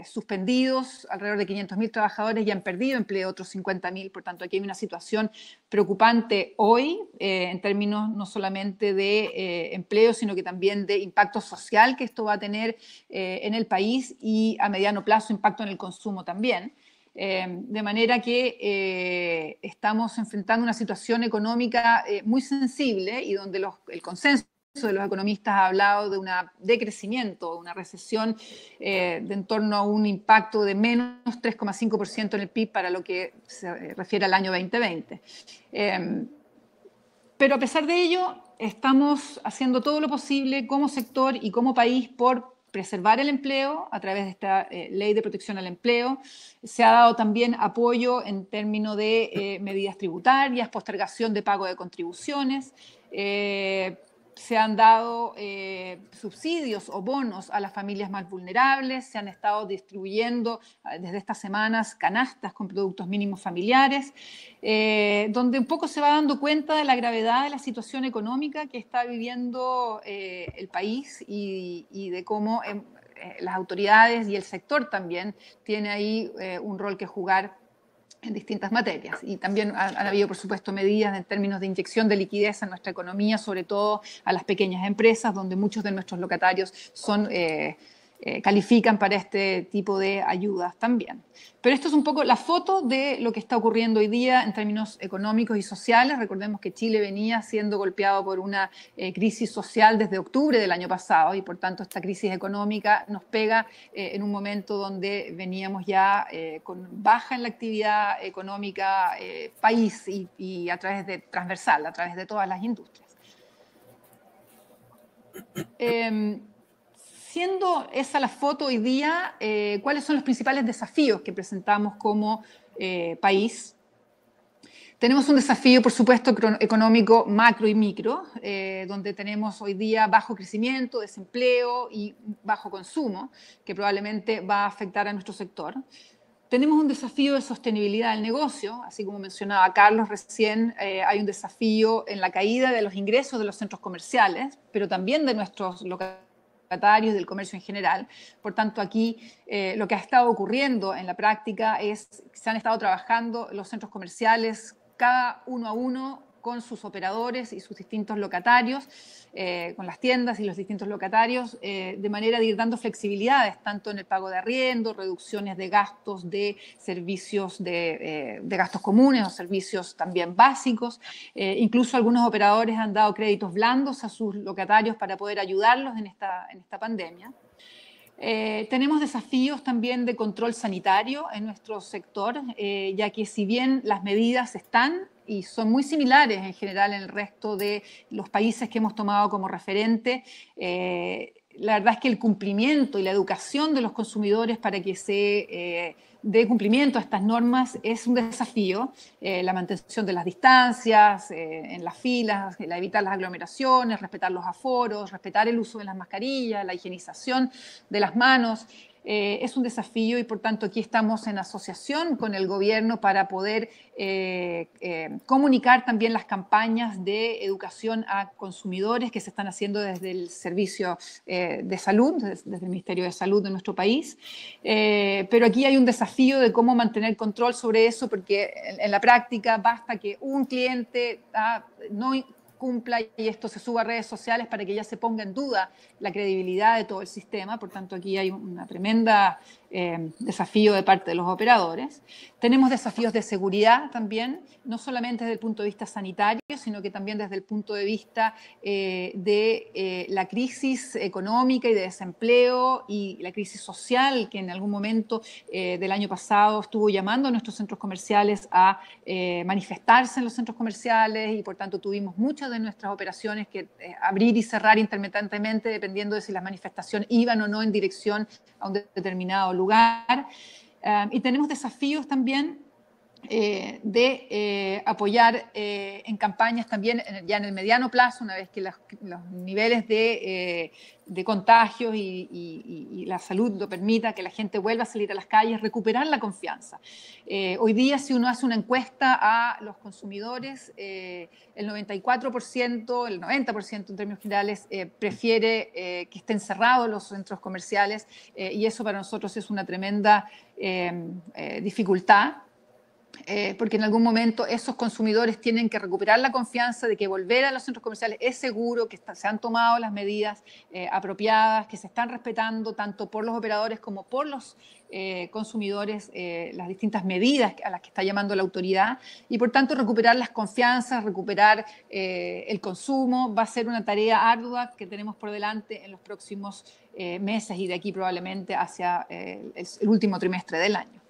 suspendidos alrededor de 500.000 trabajadores y han perdido empleo otros 50.000. Por tanto, aquí hay una situación preocupante hoy en términos no solamente de empleo, sino que también de impacto social que esto va a tener en el país y a mediano plazo impacto en el consumo también. De manera que estamos enfrentando una situación económica muy sensible y donde el consenso de los economistas ha hablado de un decrecimiento, una recesión de en torno a un impacto de menos 3,5% en el PIB para lo que se refiere al año 2020. Pero a pesar de ello, estamos haciendo todo lo posible como sector y como país por preservar el empleo a través de esta ley de protección al empleo. Se ha dado también apoyo en términos de medidas tributarias, postergación de pago de contribuciones, se han dado subsidios o bonos a las familias más vulnerables, se han estado distribuyendo desde estas semanas canastas con productos mínimos familiares, donde un poco se va dando cuenta de la gravedad de la situación económica que está viviendo el país y de cómo las autoridades y el sector también tiene ahí un rol que jugar en distintas materias. Y también han habido, por supuesto, medidas en términos de inyección de liquidez en nuestra economía, sobre todo a las pequeñas empresas, donde muchos de nuestros locatarios califican para este tipo de ayudas también. Pero esto es un poco la foto de lo que está ocurriendo hoy día en términos económicos y sociales. Recordemos que Chile venía siendo golpeado por una crisis social desde octubre del año pasado y por tanto esta crisis económica nos pega en un momento donde veníamos ya con baja en la actividad económica país y a través de transversal, a través de todas las industrias. Siendo esa la foto hoy día, ¿cuáles son los principales desafíos que presentamos como país? Tenemos un desafío, por supuesto, económico macro y micro, donde tenemos hoy día bajo crecimiento, desempleo y bajo consumo, que probablemente va a afectar a nuestro sector. Tenemos un desafío de sostenibilidad del negocio, así como mencionaba Carlos recién, hay un desafío en la caída de los ingresos de los centros comerciales, pero también de nuestros locatarios, del comercio en general. Por tanto, aquí lo que ha estado ocurriendo en la práctica es que se han estado trabajando los centros comerciales cada uno a uno con sus operadores y sus distintos locatarios, con las tiendas y los distintos locatarios, de manera de ir dando flexibilidades, tanto en el pago de arriendo, reducciones de gastos de servicios de gastos comunes o servicios también básicos. Incluso algunos operadores han dado créditos blandos a sus locatarios para poder ayudarlos en esta pandemia. Tenemos desafíos también de control sanitario en nuestro sector, ya que si bien las medidas están y son muy similares en general en el resto de los países que hemos tomado como referente, la verdad es que el cumplimiento y la educación de los consumidores para que se dé cumplimiento a estas normas es un desafío. La mantención de las distancias, en las filas, evitar las aglomeraciones, respetar los aforos, respetar el uso de las mascarillas, la higienización de las manos. Es un desafío y por tanto aquí estamos en asociación con el gobierno para poder comunicar también las campañas de educación a consumidores que se están haciendo desde el Servicio de Salud, desde el Ministerio de Salud de nuestro país. Pero aquí hay un desafío de cómo mantener control sobre eso, porque en la práctica basta que un cliente no cumpla y esto se suba a redes sociales para que ya se ponga en duda la credibilidad de todo el sistema. Por tanto, aquí hay una tremenda desafío de parte de los operadores. Tenemos desafíos de seguridad también, no solamente desde el punto de vista sanitario, sino que también desde el punto de vista de la crisis económica y de desempleo y la crisis social que en algún momento del año pasado estuvo llamando a nuestros centros comerciales a manifestarse en los centros comerciales y por tanto tuvimos muchas de nuestras operaciones que abrir y cerrar intermitentemente dependiendo de si las manifestaciones iban o no en dirección a un determinado lugar. Y tenemos desafíos también de apoyar en campañas también ya en el mediano plazo, una vez que los niveles de contagios y la salud lo permita, que la gente vuelva a salir a las calles, recuperar la confianza. Hoy día, si uno hace una encuesta a los consumidores, el 94%, el 90% en términos generales, prefiere que estén cerrados los centros comerciales y eso para nosotros es una tremenda dificultad. Porque en algún momento esos consumidores tienen que recuperar la confianza de que volver a los centros comerciales es seguro, que se han tomado las medidas apropiadas, que se están respetando tanto por los operadores como por los consumidores las distintas medidas a las que está llamando la autoridad y por tanto recuperar las confianzas, recuperar el consumo va a ser una tarea ardua que tenemos por delante en los próximos meses y de aquí probablemente hacia el último trimestre del año.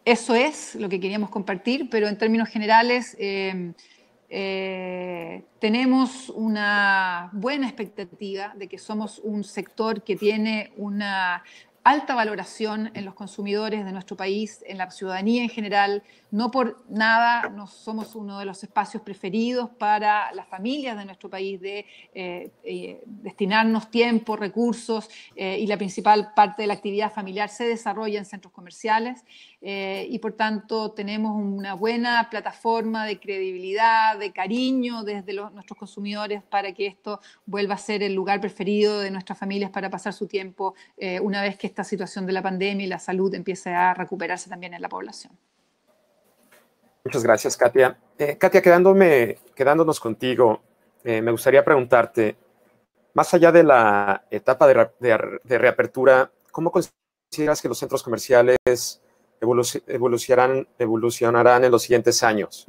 Eso es lo que queríamos compartir, pero en términos generales tenemos una buena expectativa de que somos un sector que tiene una alta valoración en los consumidores de nuestro país, en la ciudadanía en general. No por nada no somos uno de los espacios preferidos para las familias de nuestro país de destinarnos tiempo, recursos y la principal parte de la actividad familiar se desarrolla en centros comerciales y por tanto tenemos una buena plataforma de credibilidad, de cariño desde nuestros consumidores para que esto vuelva a ser el lugar preferido de nuestras familias para pasar su tiempo una vez que esta situación de la pandemia y la salud empiece a recuperarse también en la población. Muchas gracias, Katia. Katia, quedándonos contigo, me gustaría preguntarte, más allá de la etapa de reapertura, ¿cómo consideras que los centros comerciales evolucionarán en los siguientes años?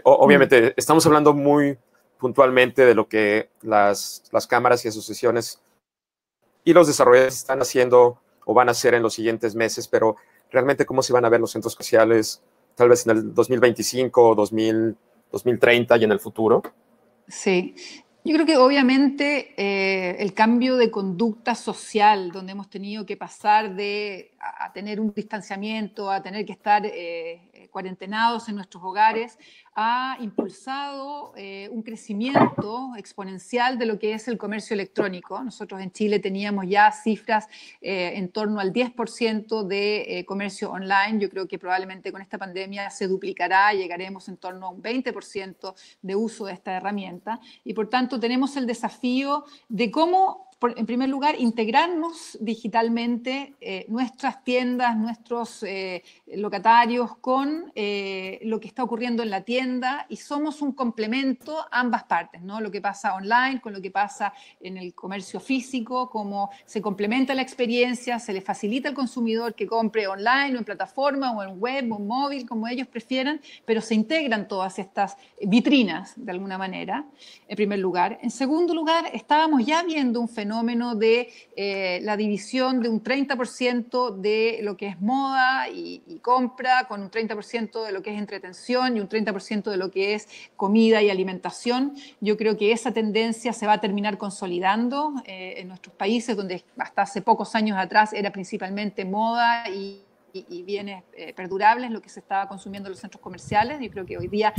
Obviamente, estamos hablando muy puntualmente de lo que las cámaras y asociaciones y los desarrolladores están haciendo o van a hacer en los siguientes meses, pero realmente cómo se van a ver los centros comerciales tal vez en el 2025, 2030 y en el futuro. Sí, yo creo que obviamente el cambio de conducta social, donde hemos tenido que pasar a tener un distanciamiento, a tener que estar cuarentenados en nuestros hogares, ha impulsado un crecimiento exponencial de lo que es el comercio electrónico. Nosotros en Chile teníamos ya cifras en torno al 10% de comercio online. Yo creo que probablemente con esta pandemia se duplicará, llegaremos en torno a un 20% de uso de esta herramienta. Y por tanto tenemos el desafío de cómo, en primer lugar, integrarnos digitalmente nuestras tiendas, nuestros locatarios con lo que está ocurriendo en la tienda y somos un complemento a ambas partes, ¿no? Lo que pasa online con lo que pasa en el comercio físico, cómo se complementa la experiencia, se le facilita al consumidor que compre online o en plataforma o en web o en móvil, como ellos prefieran, pero se integran todas estas vitrinas de alguna manera, en primer lugar. En segundo lugar, estábamos ya viendo un fenómeno de la división de un 30% de lo que es moda y compra, con un 30% de lo que es entretención y un 30% de lo que es comida y alimentación. Yo creo que esa tendencia se va a terminar consolidando en nuestros países, donde hasta hace pocos años atrás era principalmente moda y bienes perdurables lo que se estaba consumiendo en los centros comerciales. Yo creo que hoy día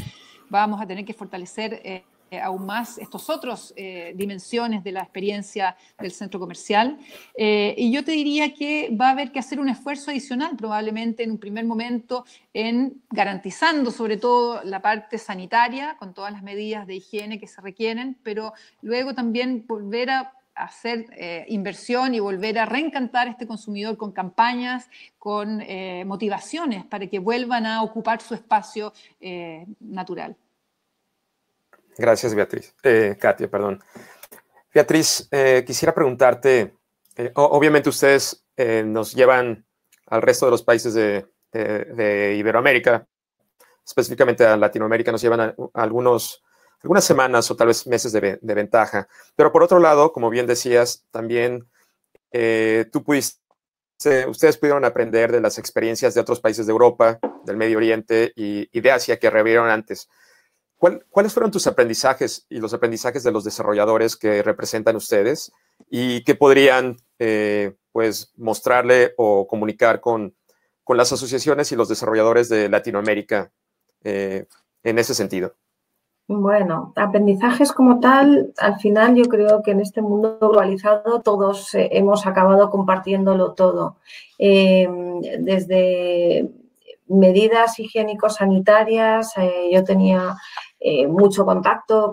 vamos a tener que fortalecer aún más estos otros dimensiones de la experiencia del centro comercial. Y yo te diría que va a haber que hacer un esfuerzo adicional, probablemente en un primer momento, en garantizando sobre todo la parte sanitaria, con todas las medidas de higiene que se requieren, pero luego también volver a hacer inversión y volver a reencantar a este consumidor con campañas, con motivaciones para que vuelvan a ocupar su espacio natural. Gracias, Beatriz. Katia, perdón. Beatriz, quisiera preguntarte, obviamente ustedes nos llevan al resto de los países de Iberoamérica, específicamente a Latinoamérica, nos llevan a algunas semanas o tal vez meses de ventaja. Pero por otro lado, como bien decías, también ustedes pudieron aprender de las experiencias de otros países de Europa, del Medio Oriente y de Asia que revivieron antes. ¿Cuáles fueron tus aprendizajes y los aprendizajes de los desarrolladores que representan ustedes y que podrían pues mostrarle o comunicar con las asociaciones y los desarrolladores de Latinoamérica en ese sentido? Bueno, aprendizajes como tal, al final yo creo que en este mundo globalizado todos hemos acabado compartiéndolo todo. Desde medidas higiénico-sanitarias, yo tenía mucho contacto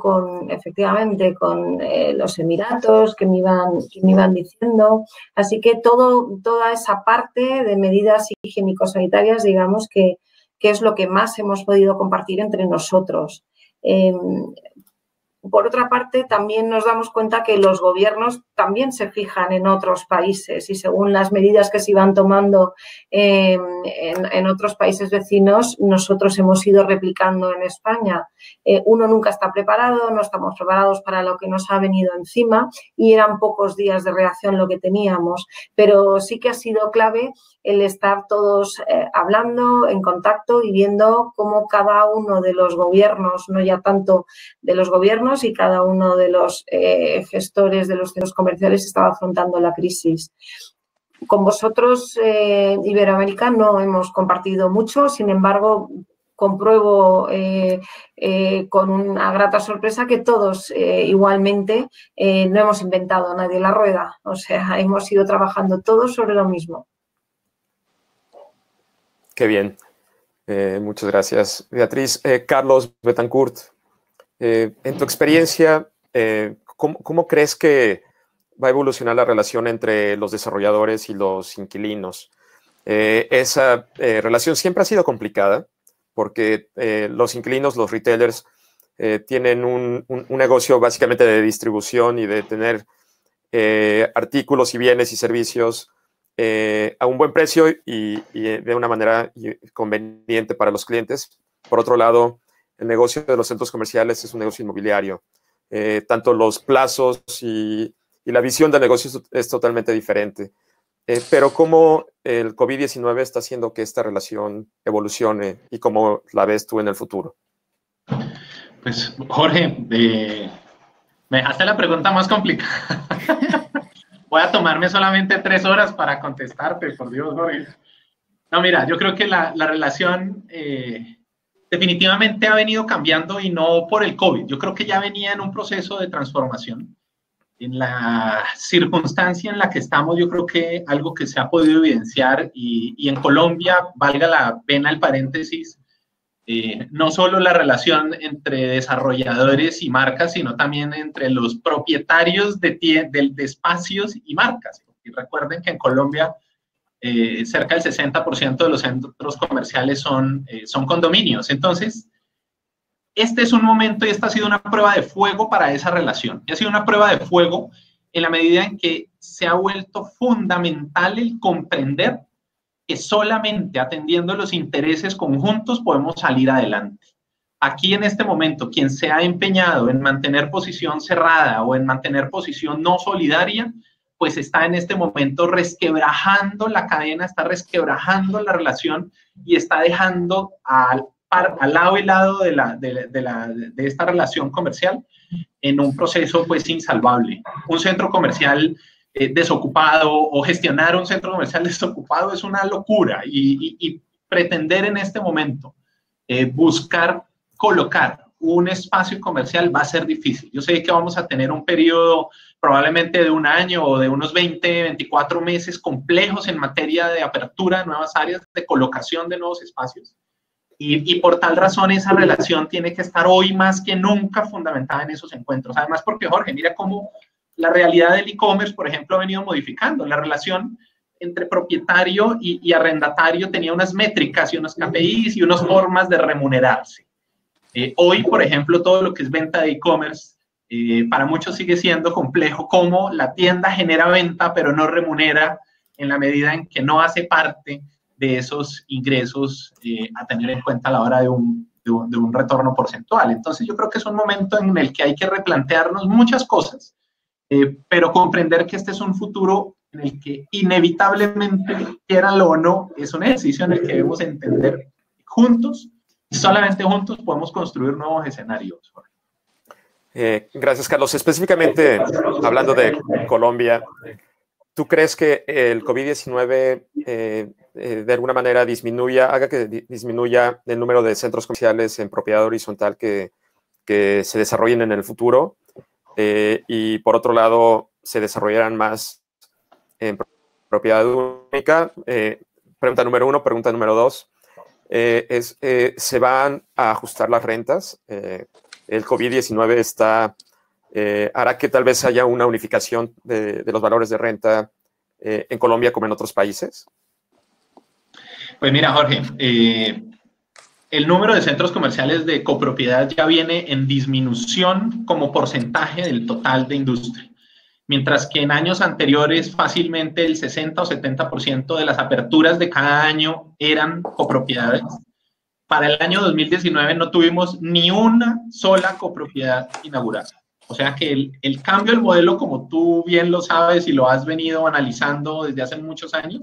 efectivamente con los Emiratos que me iban diciendo. Así que toda esa parte de medidas higiénico-sanitarias, digamos que es lo que más hemos podido compartir entre nosotros. Por otra parte, también nos damos cuenta que los gobiernos también se fijan en otros países y según las medidas que se iban tomando en otros países vecinos, nosotros hemos ido replicando en España. Uno nunca está preparado, no estamos preparados para lo que nos ha venido encima y eran pocos días de reacción lo que teníamos, pero sí que ha sido clave el estar todos hablando, en contacto y viendo cómo cada uno de los gobiernos, no ya tanto de los gobiernos, y cada uno de los gestores de los centros comerciales estaba afrontando la crisis. Con vosotros, Iberoamérica, no hemos compartido mucho, sin embargo, compruebo con una grata sorpresa que todos igualmente no hemos inventado a nadie la rueda, o sea, hemos ido trabajando todos sobre lo mismo. Qué bien. Muchas gracias, Beatriz. Carlos Betancourt, en tu experiencia, ¿cómo crees que va a evolucionar la relación entre los desarrolladores y los inquilinos? Esa relación siempre ha sido complicada porque los inquilinos, los retailers, tienen un negocio básicamente de distribución y de tener artículos y bienes y servicios a un buen precio y de una manera conveniente para los clientes. Por otro lado, el negocio de los centros comerciales es un negocio inmobiliario. Tanto los plazos y la visión del negocio es totalmente diferente. Pero ¿cómo el COVID-19 está haciendo que esta relación evolucione y cómo la ves tú en el futuro? Pues, Jorge, me dejaste la pregunta más complicada. Voy a tomarme solamente 3 horas para contestarte, por Dios, Jorge. No, mira, yo creo que la relación definitivamente ha venido cambiando y no por el COVID. Yo creo que ya venía en un proceso de transformación. En la circunstancia en la que estamos, yo creo que algo que se ha podido evidenciar y en Colombia, valga la pena el paréntesis, no solo la relación entre desarrolladores y marcas, sino también entre los propietarios de espacios y marcas. Y recuerden que en Colombia cerca del 60% de los centros comerciales son condominios. Entonces, este es un momento y esta ha sido una prueba de fuego para esa relación. Y ha sido una prueba de fuego en la medida en que se ha vuelto fundamental el comprender que solamente atendiendo los intereses conjuntos podemos salir adelante. Aquí en este momento, quien se ha empeñado en mantener posición cerrada o en mantener posición no solidaria, pues está en este momento resquebrajando la cadena, está resquebrajando la relación y está dejando al lado y lado de esta relación comercial en un proceso pues insalvable. Un centro comercial desocupado o gestionar un centro comercial desocupado es una locura y pretender en este momento buscar colocar un espacio comercial va a ser difícil. Yo sé que vamos a tener un periodo probablemente de 1 año o de unos 20, 24 meses complejos en materia de apertura de nuevas áreas, de colocación de nuevos espacios. Y por tal razón esa relación tiene que estar hoy más que nunca fundamentada en esos encuentros. Además porque, Jorge, mira cómo la realidad del e-commerce, por ejemplo, ha venido modificando. La relación entre propietario y arrendatario tenía unas métricas y unos KPIs y unas formas de remunerarse. Hoy, por ejemplo, todo lo que es venta de e-commerce, para muchos sigue siendo complejo, cómo la tienda genera venta, pero no remunera en la medida en que no hace parte de esos ingresos a tener en cuenta a la hora de un retorno porcentual. Entonces, yo creo que es un momento en el que hay que replantearnos muchas cosas, pero comprender que este es un futuro en el que inevitablemente, quieranlo o no, es un ejercicio en el que debemos entender juntos, y solamente juntos podemos construir nuevos escenarios. Gracias, Carlos. Específicamente, hablando de Colombia, ¿tú crees que el COVID-19 de alguna manera haga que disminuya el número de centros comerciales en propiedad horizontal que se desarrollen en el futuro? Y por otro lado, se desarrollarán más en propiedad única. Pregunta número 1. Pregunta número 2. ¿Se van a ajustar las rentas? El COVID-19 hará que tal vez haya una unificación de los valores de renta en Colombia como en otros países. Pues mira, Jorge, el número de centros comerciales de copropiedad ya viene en disminución como porcentaje del total de industria. Mientras que en años anteriores fácilmente el 60 o 70% de las aperturas de cada año eran copropiedades, para el año 2019 no tuvimos ni una sola copropiedad inaugurada. O sea que el cambio del modelo, como tú bien lo sabes y lo has venido analizando desde hace muchos años,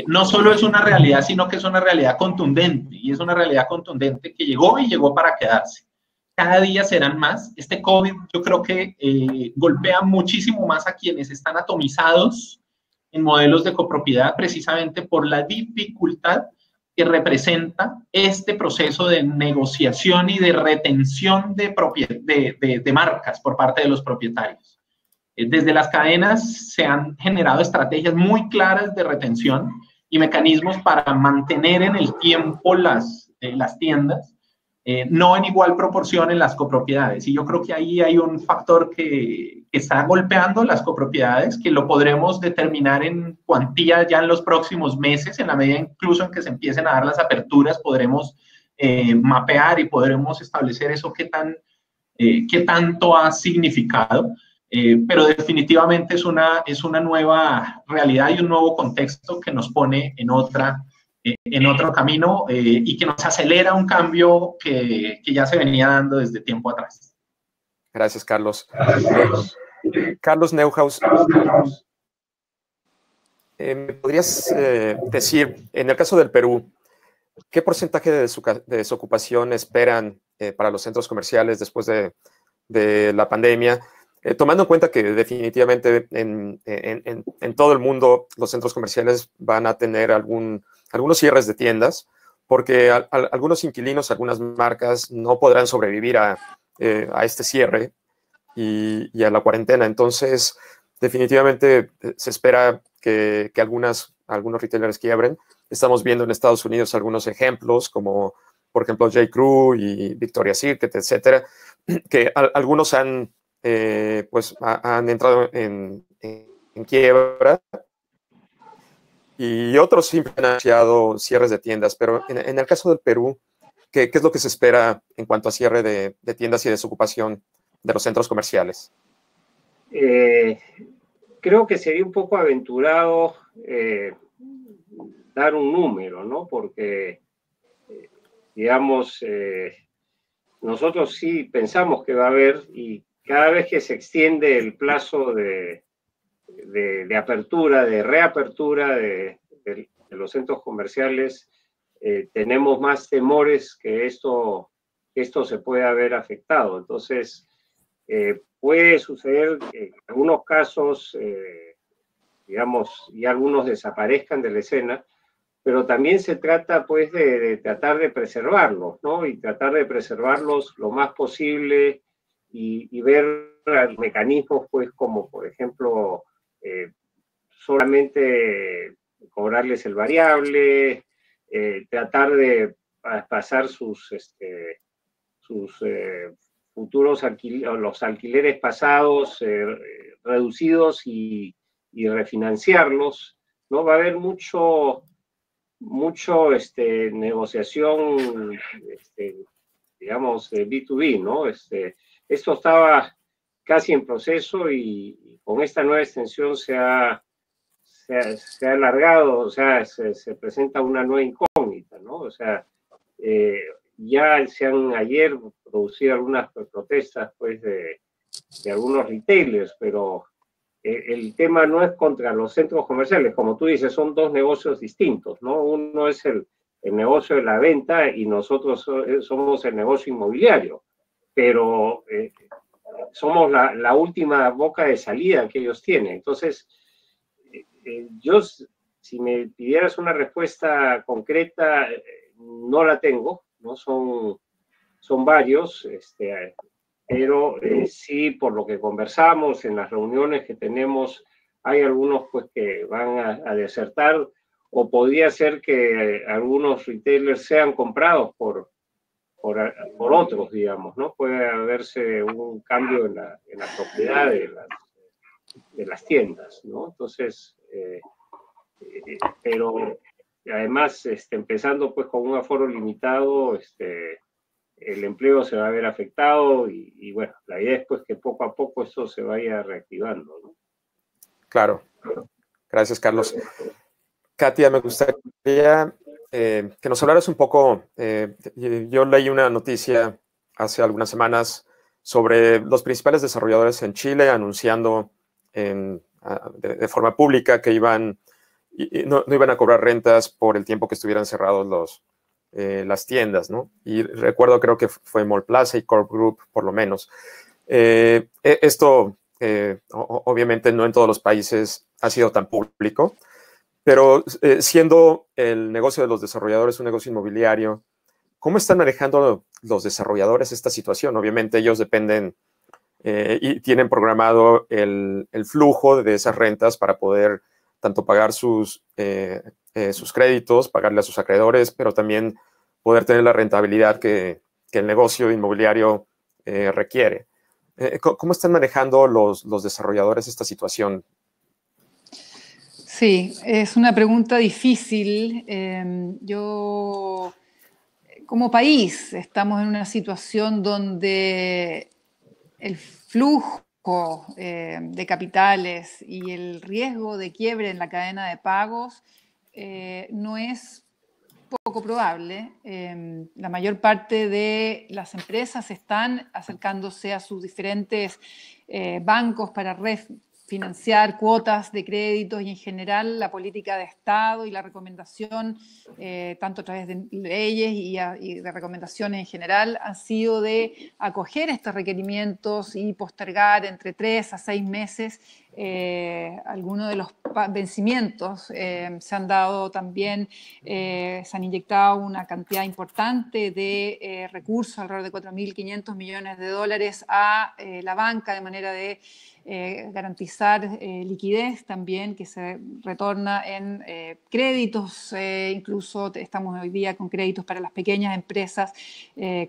no solo es una realidad, sino que es una realidad contundente, y es una realidad contundente que llegó y llegó para quedarse. Cada día serán más. Este COVID yo creo que golpea muchísimo más a quienes están atomizados en modelos de copropiedad, precisamente por la dificultad que representa este proceso de negociación y de retención de marcas por parte de los propietarios. Desde las cadenas se han generado estrategias muy claras de retención y mecanismos para mantener en el tiempo las tiendas, no en igual proporción en las copropiedades. Y yo creo que ahí hay un factor que está golpeando las copropiedades, que lo podremos determinar en cuantía ya en los próximos meses, en la medida incluso en que se empiecen a dar las aperturas, podremos mapear y podremos establecer eso qué tanto ha significado. Pero definitivamente es una nueva realidad y un nuevo contexto que nos pone en otro camino y que nos acelera un cambio que ya se venía dando desde tiempo atrás. Gracias, Carlos. Carlos Neuhaus, ¿me podrías decir, en el caso del Perú, qué porcentaje de desocupación esperan para los centros comerciales después de la pandemia? Tomando en cuenta que definitivamente en todo el mundo los centros comerciales van a tener algunos cierres de tiendas, porque algunos inquilinos, algunas marcas no podrán sobrevivir a este cierre y a la cuarentena. Entonces, definitivamente se espera que algunos retailers quiebren. Estamos viendo en Estados Unidos algunos ejemplos, como por ejemplo J.Crew y Victoria's Secret, etcétera, que algunos han entrado en quiebra y otros simplemente han anunciado cierres de tiendas. Pero en el caso del Perú, ¿qué es lo que se espera en cuanto a cierre de tiendas y desocupación de los centros comerciales? Creo que sería un poco aventurado dar un número, ¿no? Porque, digamos, nosotros sí pensamos que va a haber, y cada vez que se extiende el plazo de apertura, de reapertura de los centros comerciales, tenemos más temores que esto se pueda ver afectado. Entonces, puede suceder que en algunos casos, digamos, y algunos desaparezcan de la escena, pero también se trata, pues, de tratar de preservarlos, ¿no? Y tratar de preservarlos lo más posible y ver mecanismos, pues, como, por ejemplo, solamente cobrarles el variable, tratar de pasar sus futuros los alquileres pasados reducidos y refinanciarlos, ¿no? Va a haber mucho negociación, digamos, B2B, ¿no? Esto estaba casi en proceso y con esta nueva extensión se ha alargado, o sea, se presenta una nueva incógnita, ¿no? O sea, ya se han ayer producido algunas protestas, pues, de algunos retailers, pero el tema no es contra los centros comerciales, como tú dices, son dos negocios distintos, ¿no? Uno es el negocio de la venta y nosotros somos el negocio inmobiliario, pero somos la última boca de salida que ellos tienen. Entonces, yo, si me pidieras una respuesta concreta, no la tengo, ¿no? Son varios, pero sí, por lo que conversamos en las reuniones que tenemos, hay algunos pues que van a desertar, o podría ser que algunos retailers sean comprados por otros, digamos, ¿no? Puede haberse un cambio en la propiedad de las tiendas, ¿no? Entonces, pero además, empezando pues con un aforo limitado, el empleo se va a ver afectado y bueno, la idea es pues que poco a poco esto se vaya reactivando, ¿no? Claro. Gracias, Carlos. Katia, me gustaría que nos hablaras un poco. Yo leí una noticia hace algunas semanas sobre los principales desarrolladores en Chile anunciando de forma pública que no iban a cobrar rentas por el tiempo que estuvieran cerrados las tiendas, ¿no? Y recuerdo, creo que fue Mallplaza y Corp Group, por lo menos. Esto, obviamente, no en todos los países ha sido tan público, pero siendo el negocio de los desarrolladores un negocio inmobiliario, ¿cómo están manejando los desarrolladores esta situación? Obviamente ellos dependen y tienen programado el flujo de esas rentas para poder tanto pagar sus créditos, pagarle a sus acreedores, pero también poder tener la rentabilidad que el negocio inmobiliario requiere. ¿Cómo están manejando los desarrolladores esta situación? Sí, es una pregunta difícil. Como país, estamos en una situación donde el flujo de capitales y el riesgo de quiebre en la cadena de pagos no es poco probable. La mayor parte de las empresas están acercándose a sus diferentes bancos para refinanciar cuotas de créditos y en general la política de Estado y la recomendación, tanto a través de leyes y de recomendaciones en general, han sido de acoger estos requerimientos y postergar entre 3 a 6 meses algunos de los vencimientos. Se han dado también, se han inyectado una cantidad importante de recursos, alrededor de 4.500 millones de dólares a la banca de manera de garantizar liquidez también que se retorna en créditos, incluso estamos hoy día con créditos para las pequeñas empresas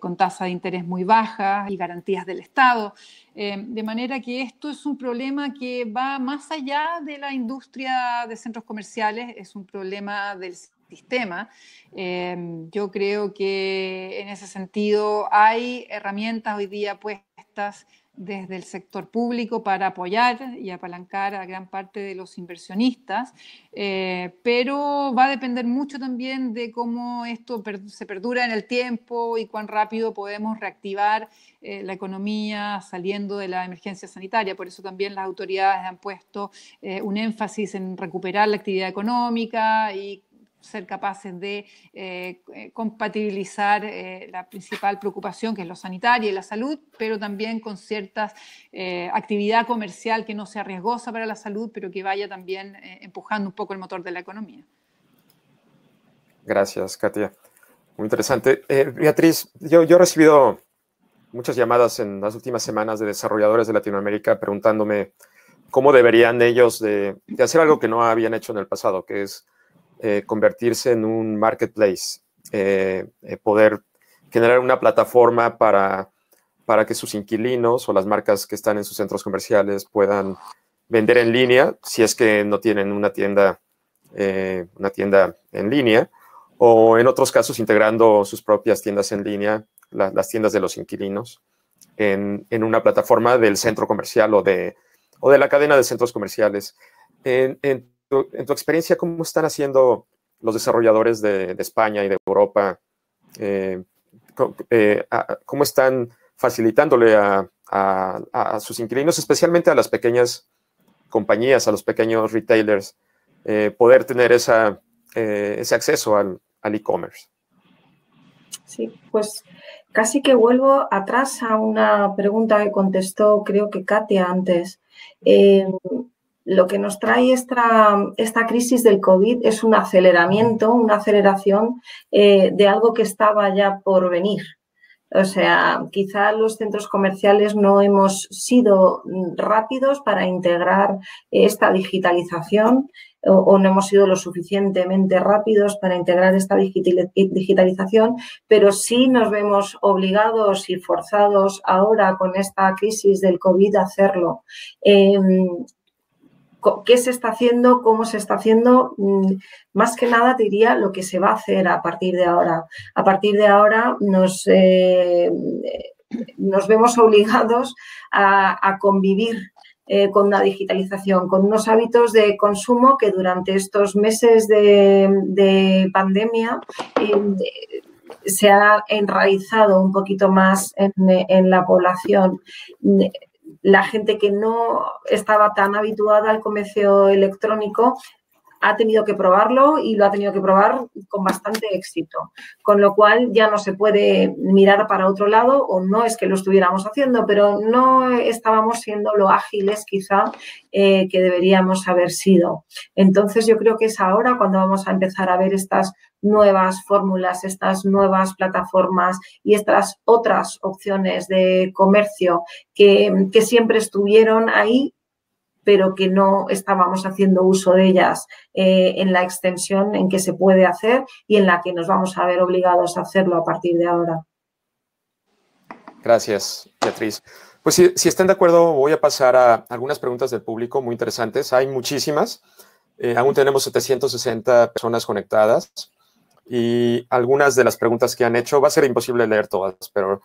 con tasa de interés muy baja y garantías del Estado. De manera que esto es un problema que va más allá de la industria de centros comerciales, es un problema del sistema. Yo creo que en ese sentido hay herramientas hoy día puestas desde el sector público para apoyar y apalancar a gran parte de los inversionistas, pero va a depender mucho también de cómo esto se perdura en el tiempo y cuán rápido podemos reactivar la economía saliendo de la emergencia sanitaria. Por eso también las autoridades han puesto un énfasis en recuperar la actividad económica y ser capaces de compatibilizar la principal preocupación, que es lo sanitario y la salud, pero también con cierta actividad comercial que no sea riesgosa para la salud, pero que vaya también empujando un poco el motor de la economía. Gracias, Katia. Muy interesante. Beatriz, yo he recibido muchas llamadas en las últimas semanas de desarrolladores de Latinoamérica preguntándome cómo deberían ellos de hacer algo que no habían hecho en el pasado, que es convertirse en un marketplace, poder generar una plataforma para para que sus inquilinos o las marcas que están en sus centros comerciales puedan vender en línea, si es que no tienen una tienda en línea, o en otros casos integrando sus propias tiendas en línea, las tiendas de los inquilinos, en una plataforma del centro comercial o de la cadena de centros comerciales. En tu experiencia, ¿cómo están haciendo los desarrolladores de España y de Europa? ¿Cómo están facilitándole a sus inquilinos, especialmente a las pequeñas compañías, a los pequeños retailers, poder tener ese acceso al e-commerce? Sí, pues casi que vuelvo atrás a una pregunta que contestó, creo que Katia antes. Lo que nos trae esta crisis del COVID es un aceleramiento, una aceleración de algo que estaba ya por venir. O sea, quizá los centros comerciales no hemos sido rápidos para integrar esta digitalización o no hemos sido lo suficientemente rápidos para integrar esta digitalización, pero sí nos vemos obligados y forzados ahora con esta crisis del COVID a hacerlo. ¿Qué se está haciendo? ¿Cómo se está haciendo? Más que nada te diría lo que se va a hacer a partir de ahora. A partir de ahora nos vemos obligados a convivir con una digitalización, con unos hábitos de consumo que durante estos meses de pandemia se ha enraizado un poquito más en la población. La gente que no estaba tan habituada al comercio electrónico ha tenido que probarlo y lo ha tenido que probar con bastante éxito, con lo cual ya no se puede mirar para otro lado, o no es que lo estuviéramos haciendo, pero no estábamos siendo lo ágiles quizá que deberíamos haber sido. Entonces yo creo que es ahora cuando vamos a empezar a ver estas nuevas fórmulas, estas nuevas plataformas y estas otras opciones de comercio que siempre estuvieron ahí, pero que no estábamos haciendo uso de ellas en la extensión en que se puede hacer y en la que nos vamos a ver obligados a hacerlo a partir de ahora. Gracias, Beatriz. Pues si están de acuerdo, voy a pasar a algunas preguntas del público muy interesantes. Hay muchísimas. Aún tenemos 760 personas conectadas y algunas de las preguntas que han hecho, va a ser imposible leer todas, pero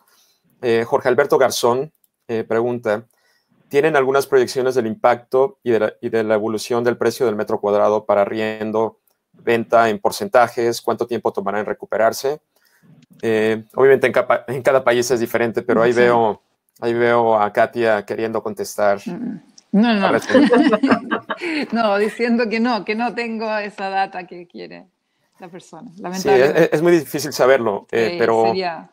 Jorge Alberto Garzón pregunta: ¿tienen algunas proyecciones del impacto y de la evolución del precio del metro cuadrado para arriendo, venta en porcentajes? ¿Cuánto tiempo tomará en recuperarse? Obviamente en cada país es diferente, pero ahí veo a Katia queriendo contestar. No. No, diciendo que no tengo esa data que quiere la persona. Sí, es muy difícil saberlo, pero sería...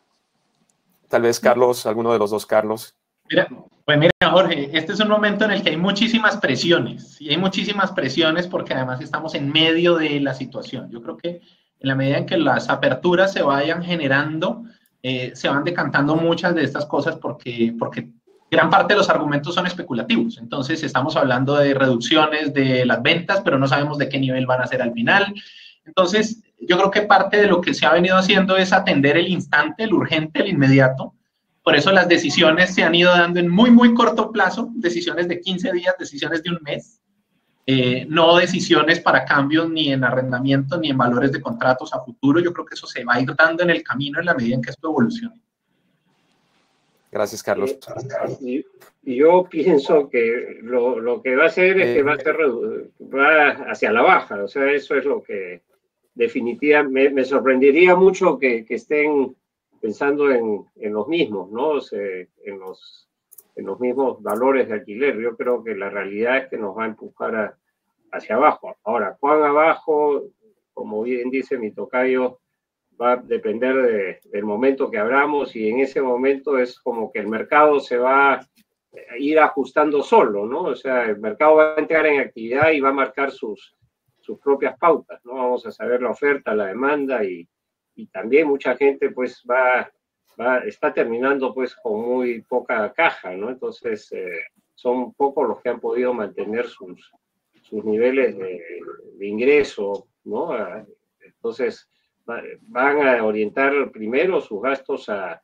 tal vez Carlos, alguno de los dos Carlos. Mira, Jorge, este es un momento en el que hay muchísimas presiones, y hay muchísimas presiones porque además estamos en medio de la situación. Yo creo que en la medida en que las aperturas se vayan generando, se van decantando muchas de estas cosas porque gran parte de los argumentos son especulativos. Entonces estamos hablando de reducciones de las ventas, pero no sabemos de qué nivel van a ser al final. Entonces yo creo que parte de lo que se ha venido haciendo es atender el instante, el urgente, el inmediato. Por eso las decisiones se han ido dando en muy, muy corto plazo, decisiones de 15 días, decisiones de un mes, no decisiones para cambios ni en arrendamiento ni en valores de contratos a futuro. Yo creo que eso se va a ir dando en el camino en la medida en que esto evolucione. Gracias, Carlos. Y yo pienso que lo que va a hacer es que va hacia la baja. O sea, eso es lo que definitivamente me sorprendería mucho que estén pensando en los mismos, ¿no? O sea, en los mismos valores de alquiler. Yo creo que la realidad es que nos va a empujar hacia abajo. Ahora, ¿cuán abajo? Como bien dice mi tocayo, va a depender del momento que abramos, y en ese momento es como que el mercado se va a ir ajustando solo, ¿no? O sea, el mercado va a entrar en actividad y va a marcar sus propias pautas, ¿no? Vamos a saber la oferta, la demanda, y también mucha gente pues está terminando pues con muy poca caja, ¿no? Entonces son pocos los que han podido mantener sus niveles de ingreso, ¿no? Entonces van a orientar primero sus gastos a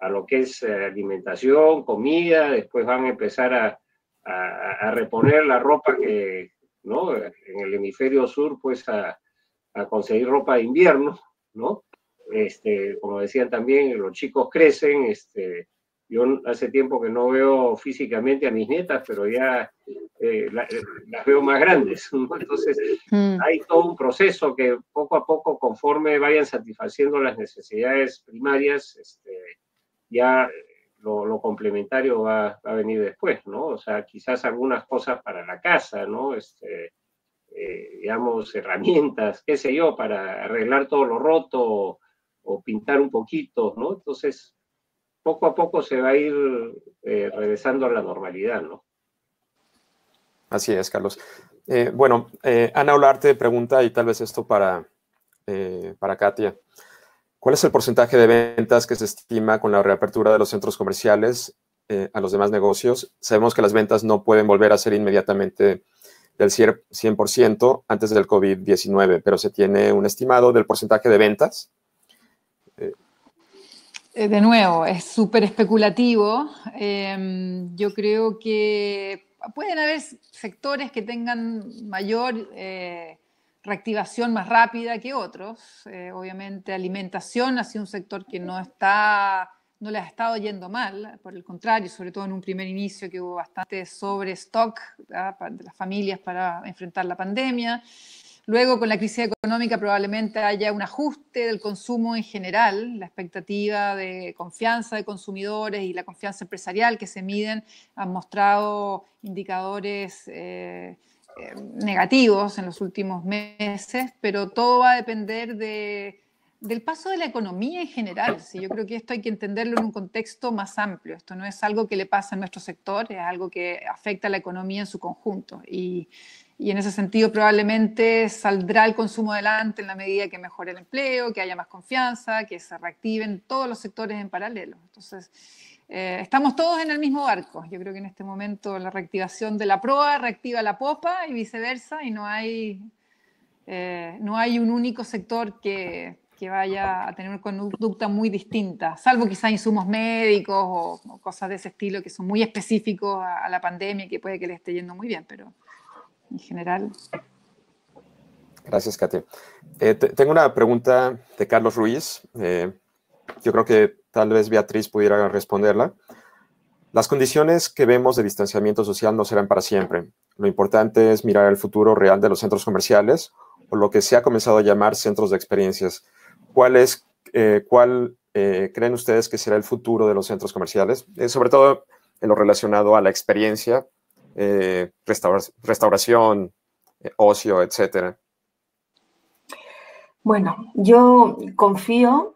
lo que es alimentación, comida, después van a empezar a reponer la ropa que, ¿no? En el hemisferio sur, pues a conseguir ropa de invierno, ¿no? Como decían también, los chicos crecen, yo hace tiempo que no veo físicamente a mis nietas, pero ya las veo más grandes, ¿no? Entonces, hay todo un proceso que poco a poco, conforme vayan satisfaciendo las necesidades primarias, ya lo complementario va a venir después, ¿no? O sea, quizás algunas cosas para la casa, ¿no? Digamos, herramientas, qué sé yo, para arreglar todo lo roto o pintar un poquito, ¿no? Entonces, poco a poco se va a ir regresando a la normalidad, ¿no? Así es, Carlos. Bueno, Ana Olarte pregunta, y tal vez esto para Katia. ¿Cuál es el porcentaje de ventas que se estima con la reapertura de los centros comerciales a los demás negocios? Sabemos que las ventas no pueden volver a ser inmediatamente del 100% antes del COVID-19, pero se tiene un estimado del porcentaje de ventas. De nuevo, es súper especulativo. Yo creo que pueden haber sectores que tengan mayor reactivación más rápida que otros. Obviamente, alimentación ha sido un sector que no le ha estado yendo mal, por el contrario, sobre todo en un primer inicio que hubo bastante sobrestock de las familias para enfrentar la pandemia. Luego, con la crisis económica, probablemente haya un ajuste del consumo en general. La expectativa de confianza de consumidores y la confianza empresarial que se miden han mostrado indicadores negativos en los últimos meses, pero todo va a depender del paso de la economía en general. Sí, yo creo que esto hay que entenderlo en un contexto más amplio. Esto no es algo que le pasa a nuestro sector, es algo que afecta a la economía en su conjunto. Y en ese sentido probablemente saldrá el consumo adelante en la medida que mejore el empleo, que haya más confianza, que se reactiven todos los sectores en paralelo. Entonces, estamos todos en el mismo barco. Yo creo que en este momento la reactivación de la proa reactiva la popa y viceversa, y no hay un único sector que vaya a tener una conducta muy distinta, salvo quizá insumos médicos o cosas de ese estilo que son muy específicos a la pandemia y que puede que le esté yendo muy bien, pero en general. Gracias, Katia. Tengo una pregunta de Carlos Ruiz. Yo creo que tal vez Beatriz pudiera responderla. Las condiciones que vemos de distanciamiento social no serán para siempre. Lo importante es mirar el futuro real de los centros comerciales o lo que se ha comenzado a llamar centros de experiencias. ¿Cuál creen ustedes que será el futuro de los centros comerciales? Sobre todo en lo relacionado a la experiencia, restauración, ocio, etcétera. Bueno, yo confío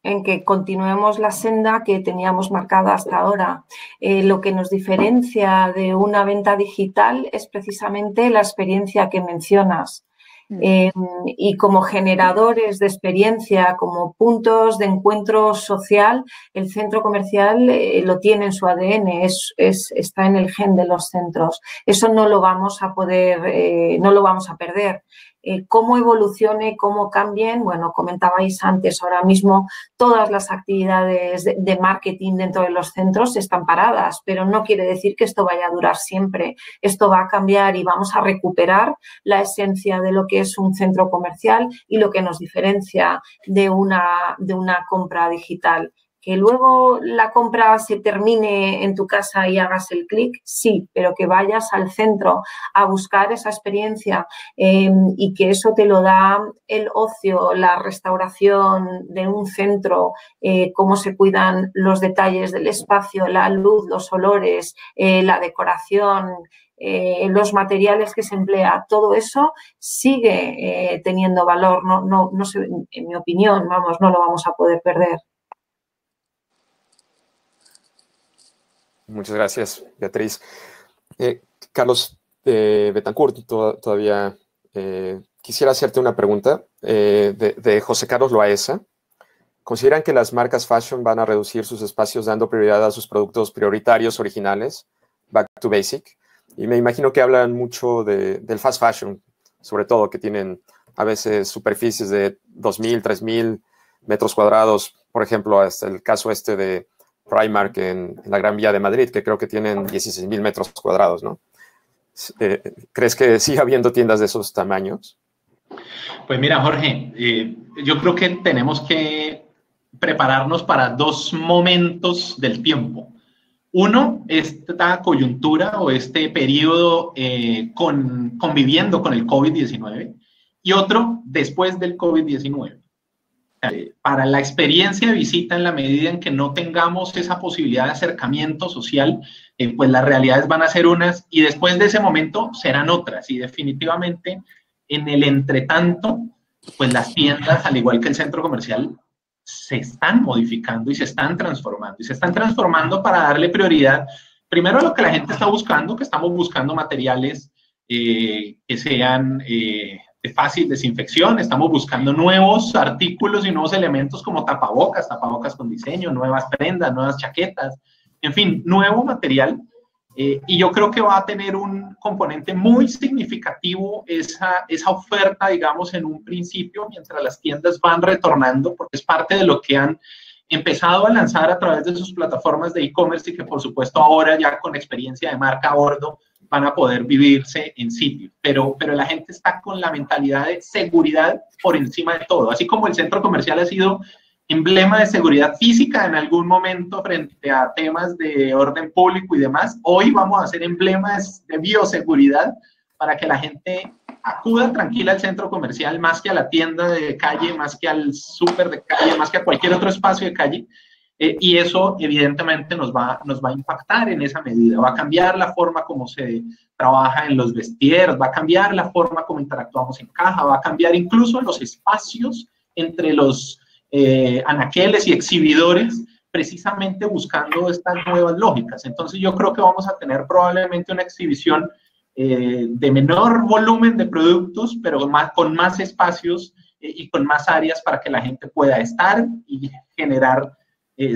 en que continuemos la senda que teníamos marcada hasta ahora. Lo que nos diferencia de una venta digital es precisamente la experiencia que mencionas. Y como generadores de experiencia, como puntos de encuentro social, el centro comercial lo tiene en su ADN, está en el gen de los centros. Eso no lo vamos a poder, no lo vamos a perder. Cómo evolucione, cómo cambien, bueno, comentabais antes, ahora mismo todas las actividades de marketing dentro de los centros están paradas, pero no quiere decir que esto vaya a durar siempre. Esto va a cambiar y vamos a recuperar la esencia de lo que es un centro comercial y lo que nos diferencia de una compra digital. Que luego la compra se termine en tu casa y hagas el clic, sí, pero que vayas al centro a buscar esa experiencia y que eso te lo da el ocio, la restauración de un centro, cómo se cuidan los detalles del espacio, la luz, los olores, la decoración, los materiales que se emplea, todo eso sigue teniendo valor. No sé, en mi opinión, vamos, no lo vamos a poder perder. Muchas gracias, Beatriz. Carlos Betancourt, todavía quisiera hacerte una pregunta de José Carlos Loaesa. ¿Consideran que las marcas fashion van a reducir sus espacios dando prioridad a sus productos prioritarios originales, back to basic? Y me imagino que hablan mucho del fast fashion, sobre todo, que tienen a veces superficies de 2.000, 3.000 metros cuadrados, por ejemplo, hasta el caso de Primark en la Gran Vía de Madrid, que creo que tienen 16,000 metros cuadrados, ¿no? ¿Crees que sigue habiendo tiendas de esos tamaños? Pues mira, Jorge, yo creo que tenemos que prepararnos para dos momentos del tiempo. Uno, esta coyuntura o este periodo conviviendo con el COVID-19, y otro, después del COVID-19. Para la experiencia de visita, en la medida en que no tengamos esa posibilidad de acercamiento social, pues las realidades van a ser unas y después de ese momento serán otras. Y definitivamente, en el entretanto, pues las tiendas, al igual que el centro comercial, se están modificando y se están transformando. Y se están transformando para darle prioridad, primero a lo que la gente está buscando, que estamos buscando materiales que sean de fácil desinfección, estamos buscando nuevos artículos y nuevos elementos como tapabocas con diseño, nuevas prendas, nuevas chaquetas, en fin, nuevo material. Y yo creo que va a tener un componente muy significativo esa oferta, digamos, en un principio, mientras las tiendas van retornando, porque es parte de lo que han empezado a lanzar a través de sus plataformas de e-commerce y que, por supuesto, ahora ya con experiencia de marca a bordo van a poder vivirse en sitio. Pero la gente está con la mentalidad de seguridad por encima de todo. Así como el centro comercial ha sido emblema de seguridad física en algún momento frente a temas de orden público y demás, hoy vamos a ser emblemas de bioseguridad para que la gente acuda tranquila al centro comercial más que a la tienda de calle, más que al súper de calle, más que a cualquier otro espacio de calle. Y eso evidentemente nos va a impactar en esa medida, va a cambiar la forma como se trabaja en los vestieres, va a cambiar la forma como interactuamos en caja, va a cambiar incluso los espacios entre los anaqueles y exhibidores, precisamente buscando estas nuevas lógicas. Entonces yo creo que vamos a tener probablemente una exhibición de menor volumen de productos, pero con más espacios y con más áreas para que la gente pueda estar y generar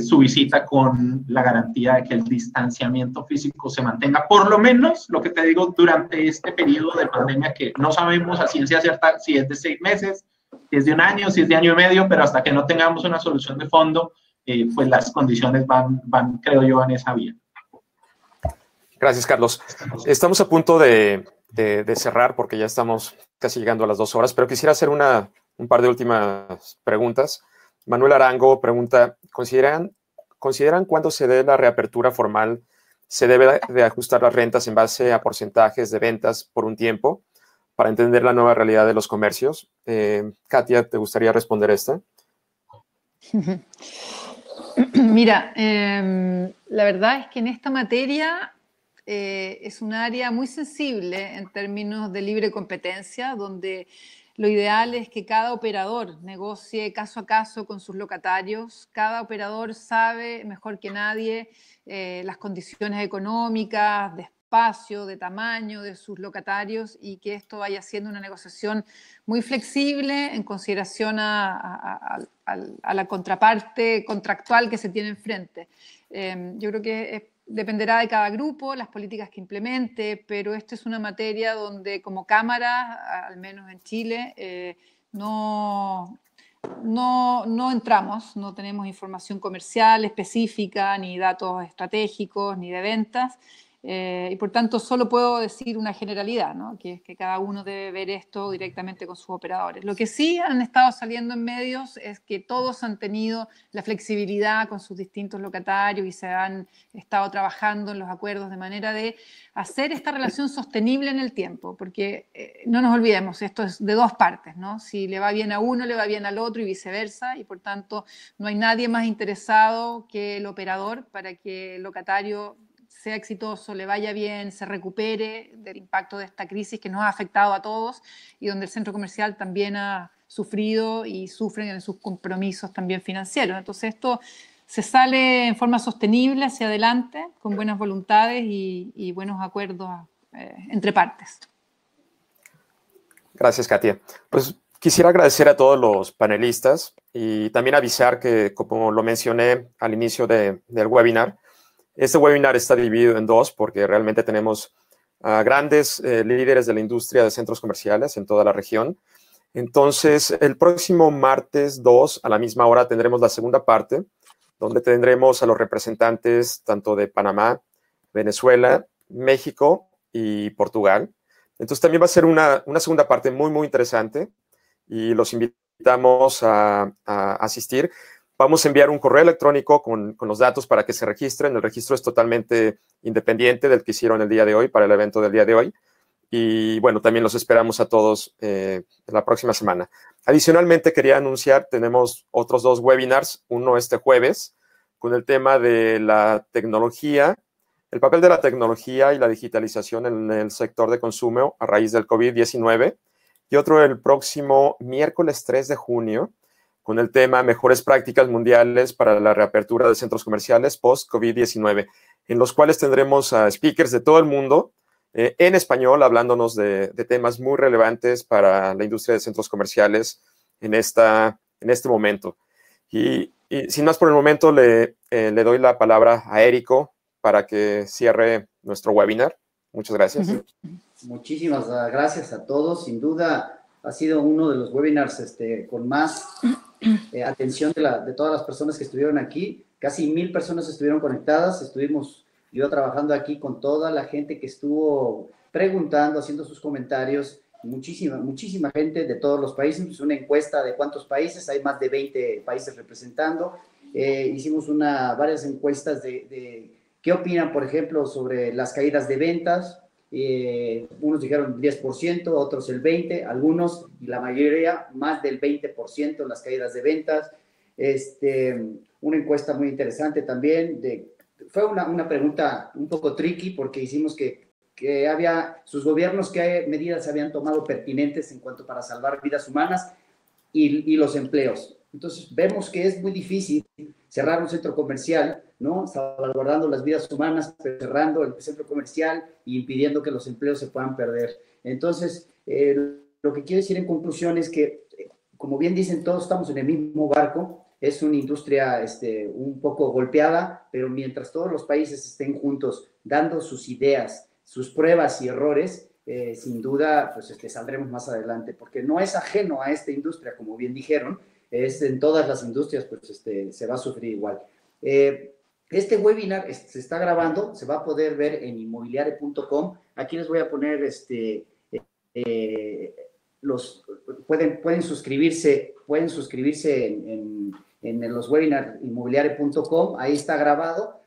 su visita con la garantía de que el distanciamiento físico se mantenga, por lo menos, lo que te digo, durante este periodo de pandemia que no sabemos a ciencia cierta si es de 6 meses, si es de 1 año, si es de 1 año y medio, pero hasta que no tengamos una solución de fondo, pues las condiciones van, creo yo, en esa vía. Gracias, Carlos. Estamos a punto de cerrar porque ya estamos casi llegando a las 2 horas, pero quisiera hacer un par de últimas preguntas. Manuel Arango pregunta, ¿consideran cuando se dé la reapertura formal, se debe de ajustar las rentas en base a porcentajes de ventas por un tiempo para entender la nueva realidad de los comercios? Katia, ¿te gustaría responder esta? Mira, la verdad es que en esta materia es un área muy sensible en términos de libre competencia, donde lo ideal es que cada operador negocie caso a caso con sus locatarios. Cada operador sabe mejor que nadie las condiciones económicas, de espacio, de tamaño de sus locatarios y que esto vaya siendo una negociación muy flexible en consideración a la contraparte contractual que se tiene enfrente. Yo creo que dependerá de cada grupo, las políticas que implemente, pero esta es una materia donde como Cámara, al menos en Chile, no entramos, no tenemos información comercial específica, ni datos estratégicos, ni de ventas, y por tanto solo puedo decir una generalidad, ¿no? Que es que cada uno debe ver esto directamente con sus operadores. Lo que sí han estado saliendo en medios es que todos han tenido la flexibilidad con sus distintos locatarios y se han estado trabajando en los acuerdos de manera de hacer esta relación sostenible en el tiempo, porque no nos olvidemos, esto es de dos partes, ¿no? Si le va bien a uno, le va bien al otro y viceversa, y por tanto no hay nadie más interesado que el operador para que el locatario sea exitoso, le vaya bien, se recupere del impacto de esta crisis que nos ha afectado a todos y donde el centro comercial también ha sufrido y sufren en sus compromisos también financieros. Entonces esto se sale en forma sostenible hacia adelante, con buenas voluntades y buenos acuerdos entre partes. Gracias, Katia. Pues quisiera agradecer a todos los panelistas y también avisar que, como lo mencioné al inicio del webinar, este webinar está dividido en 2 porque realmente tenemos grandes líderes de la industria de centros comerciales en toda la región. Entonces, el próximo martes 2 a la misma hora tendremos la segunda parte donde tendremos a los representantes tanto de Panamá, Venezuela, México y Portugal. Entonces también va a ser una segunda parte muy, muy interesante y los invitamos a asistir. Vamos a enviar un correo electrónico con los datos para que se registren. El registro es totalmente independiente del que hicieron el día de hoy para el evento del día de hoy. Y bueno, también los esperamos a todos la próxima semana. Adicionalmente, quería anunciar, tenemos otros 2 webinars, uno este jueves, con el tema de la tecnología, el papel de la tecnología y la digitalización en el sector de consumo a raíz del COVID-19, y otro el próximo miércoles 3 de junio, con el tema Mejores prácticas mundiales para la reapertura de centros comerciales post-COVID-19, en los cuales tendremos a speakers de todo el mundo, en español, hablándonos de temas muy relevantes para la industria de centros comerciales en este momento. Y sin más por el momento, le doy la palabra a Érico para que cierre nuestro webinar. Muchas gracias. Muchísimas gracias a todos. Sin duda, ha sido uno de los webinars con más atención de todas las personas que estuvieron aquí. Casi 1000 personas estuvieron conectadas. Estuvimos yo trabajando aquí con toda la gente que estuvo preguntando, haciendo sus comentarios. Muchísima gente de todos los países. Es una encuesta de cuántos países. Hay más de 20 países representando. Hicimos varias encuestas de qué opinan, por ejemplo, sobre las caídas de ventas. Unos dijeron 10%, otros el 20%, algunos y la mayoría más del 20% en las caídas de ventas. Una encuesta muy interesante también. Fue una pregunta un poco tricky porque hicimos que había sus gobiernos, qué medidas habían tomado pertinentes en cuanto para salvar vidas humanas y los empleos. Entonces vemos que es muy difícil cerrar un centro comercial, ¿no? Salvaguardando las vidas humanas, pero cerrando el centro comercial y impidiendo que los empleos se puedan perder. Entonces, lo que quiero decir en conclusión es que, como bien dicen, todos estamos en el mismo barco. Es una industria un poco golpeada, pero mientras todos los países estén juntos dando sus ideas, sus pruebas y errores, sin duda, pues saldremos más adelante, porque no es ajeno a esta industria, como bien dijeron, es en todas las industrias, pues se va a sufrir igual. Este webinar se está grabando, se va a poder ver en inmobiliare.com. Aquí les voy a poner pueden suscribirse en los webinars inmobiliare.com. Ahí está grabado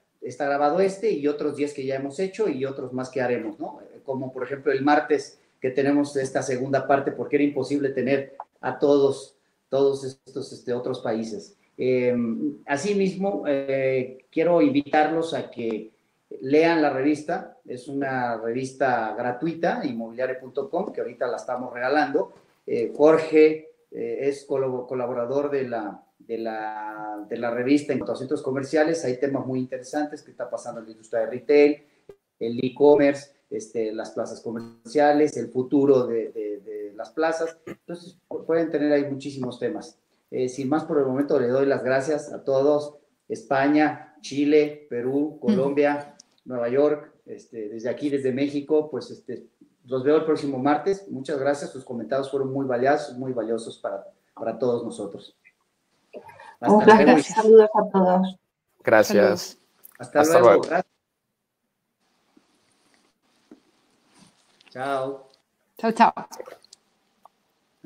y otros 10 que ya hemos hecho y otros más que haremos, ¿no? Como por ejemplo el martes que tenemos esta segunda parte porque era imposible tener a todos estos otros países. Asimismo, quiero invitarlos a que lean la revista. Es una revista gratuita, inmobiliare.com, que ahorita la estamos regalando. Jorge es colaborador de la revista en cuanto a centros comerciales. Hay temas muy interesantes que está pasando en la industria de retail, el e-commerce, las plazas comerciales, el futuro de las plazas. Entonces, pueden tener ahí muchísimos temas. Sin más por el momento, le doy las gracias a todos. España, Chile, Perú, Colombia, Nueva York, desde aquí, desde México, pues los veo el próximo martes. Muchas gracias, sus comentarios fueron muy valiosos para todos nosotros. Muchas gracias. Saludos a todos. Gracias. Hasta luego. Gracias. Chao. Chao.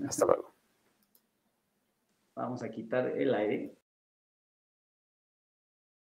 Hasta luego. Vamos a quitar el aire.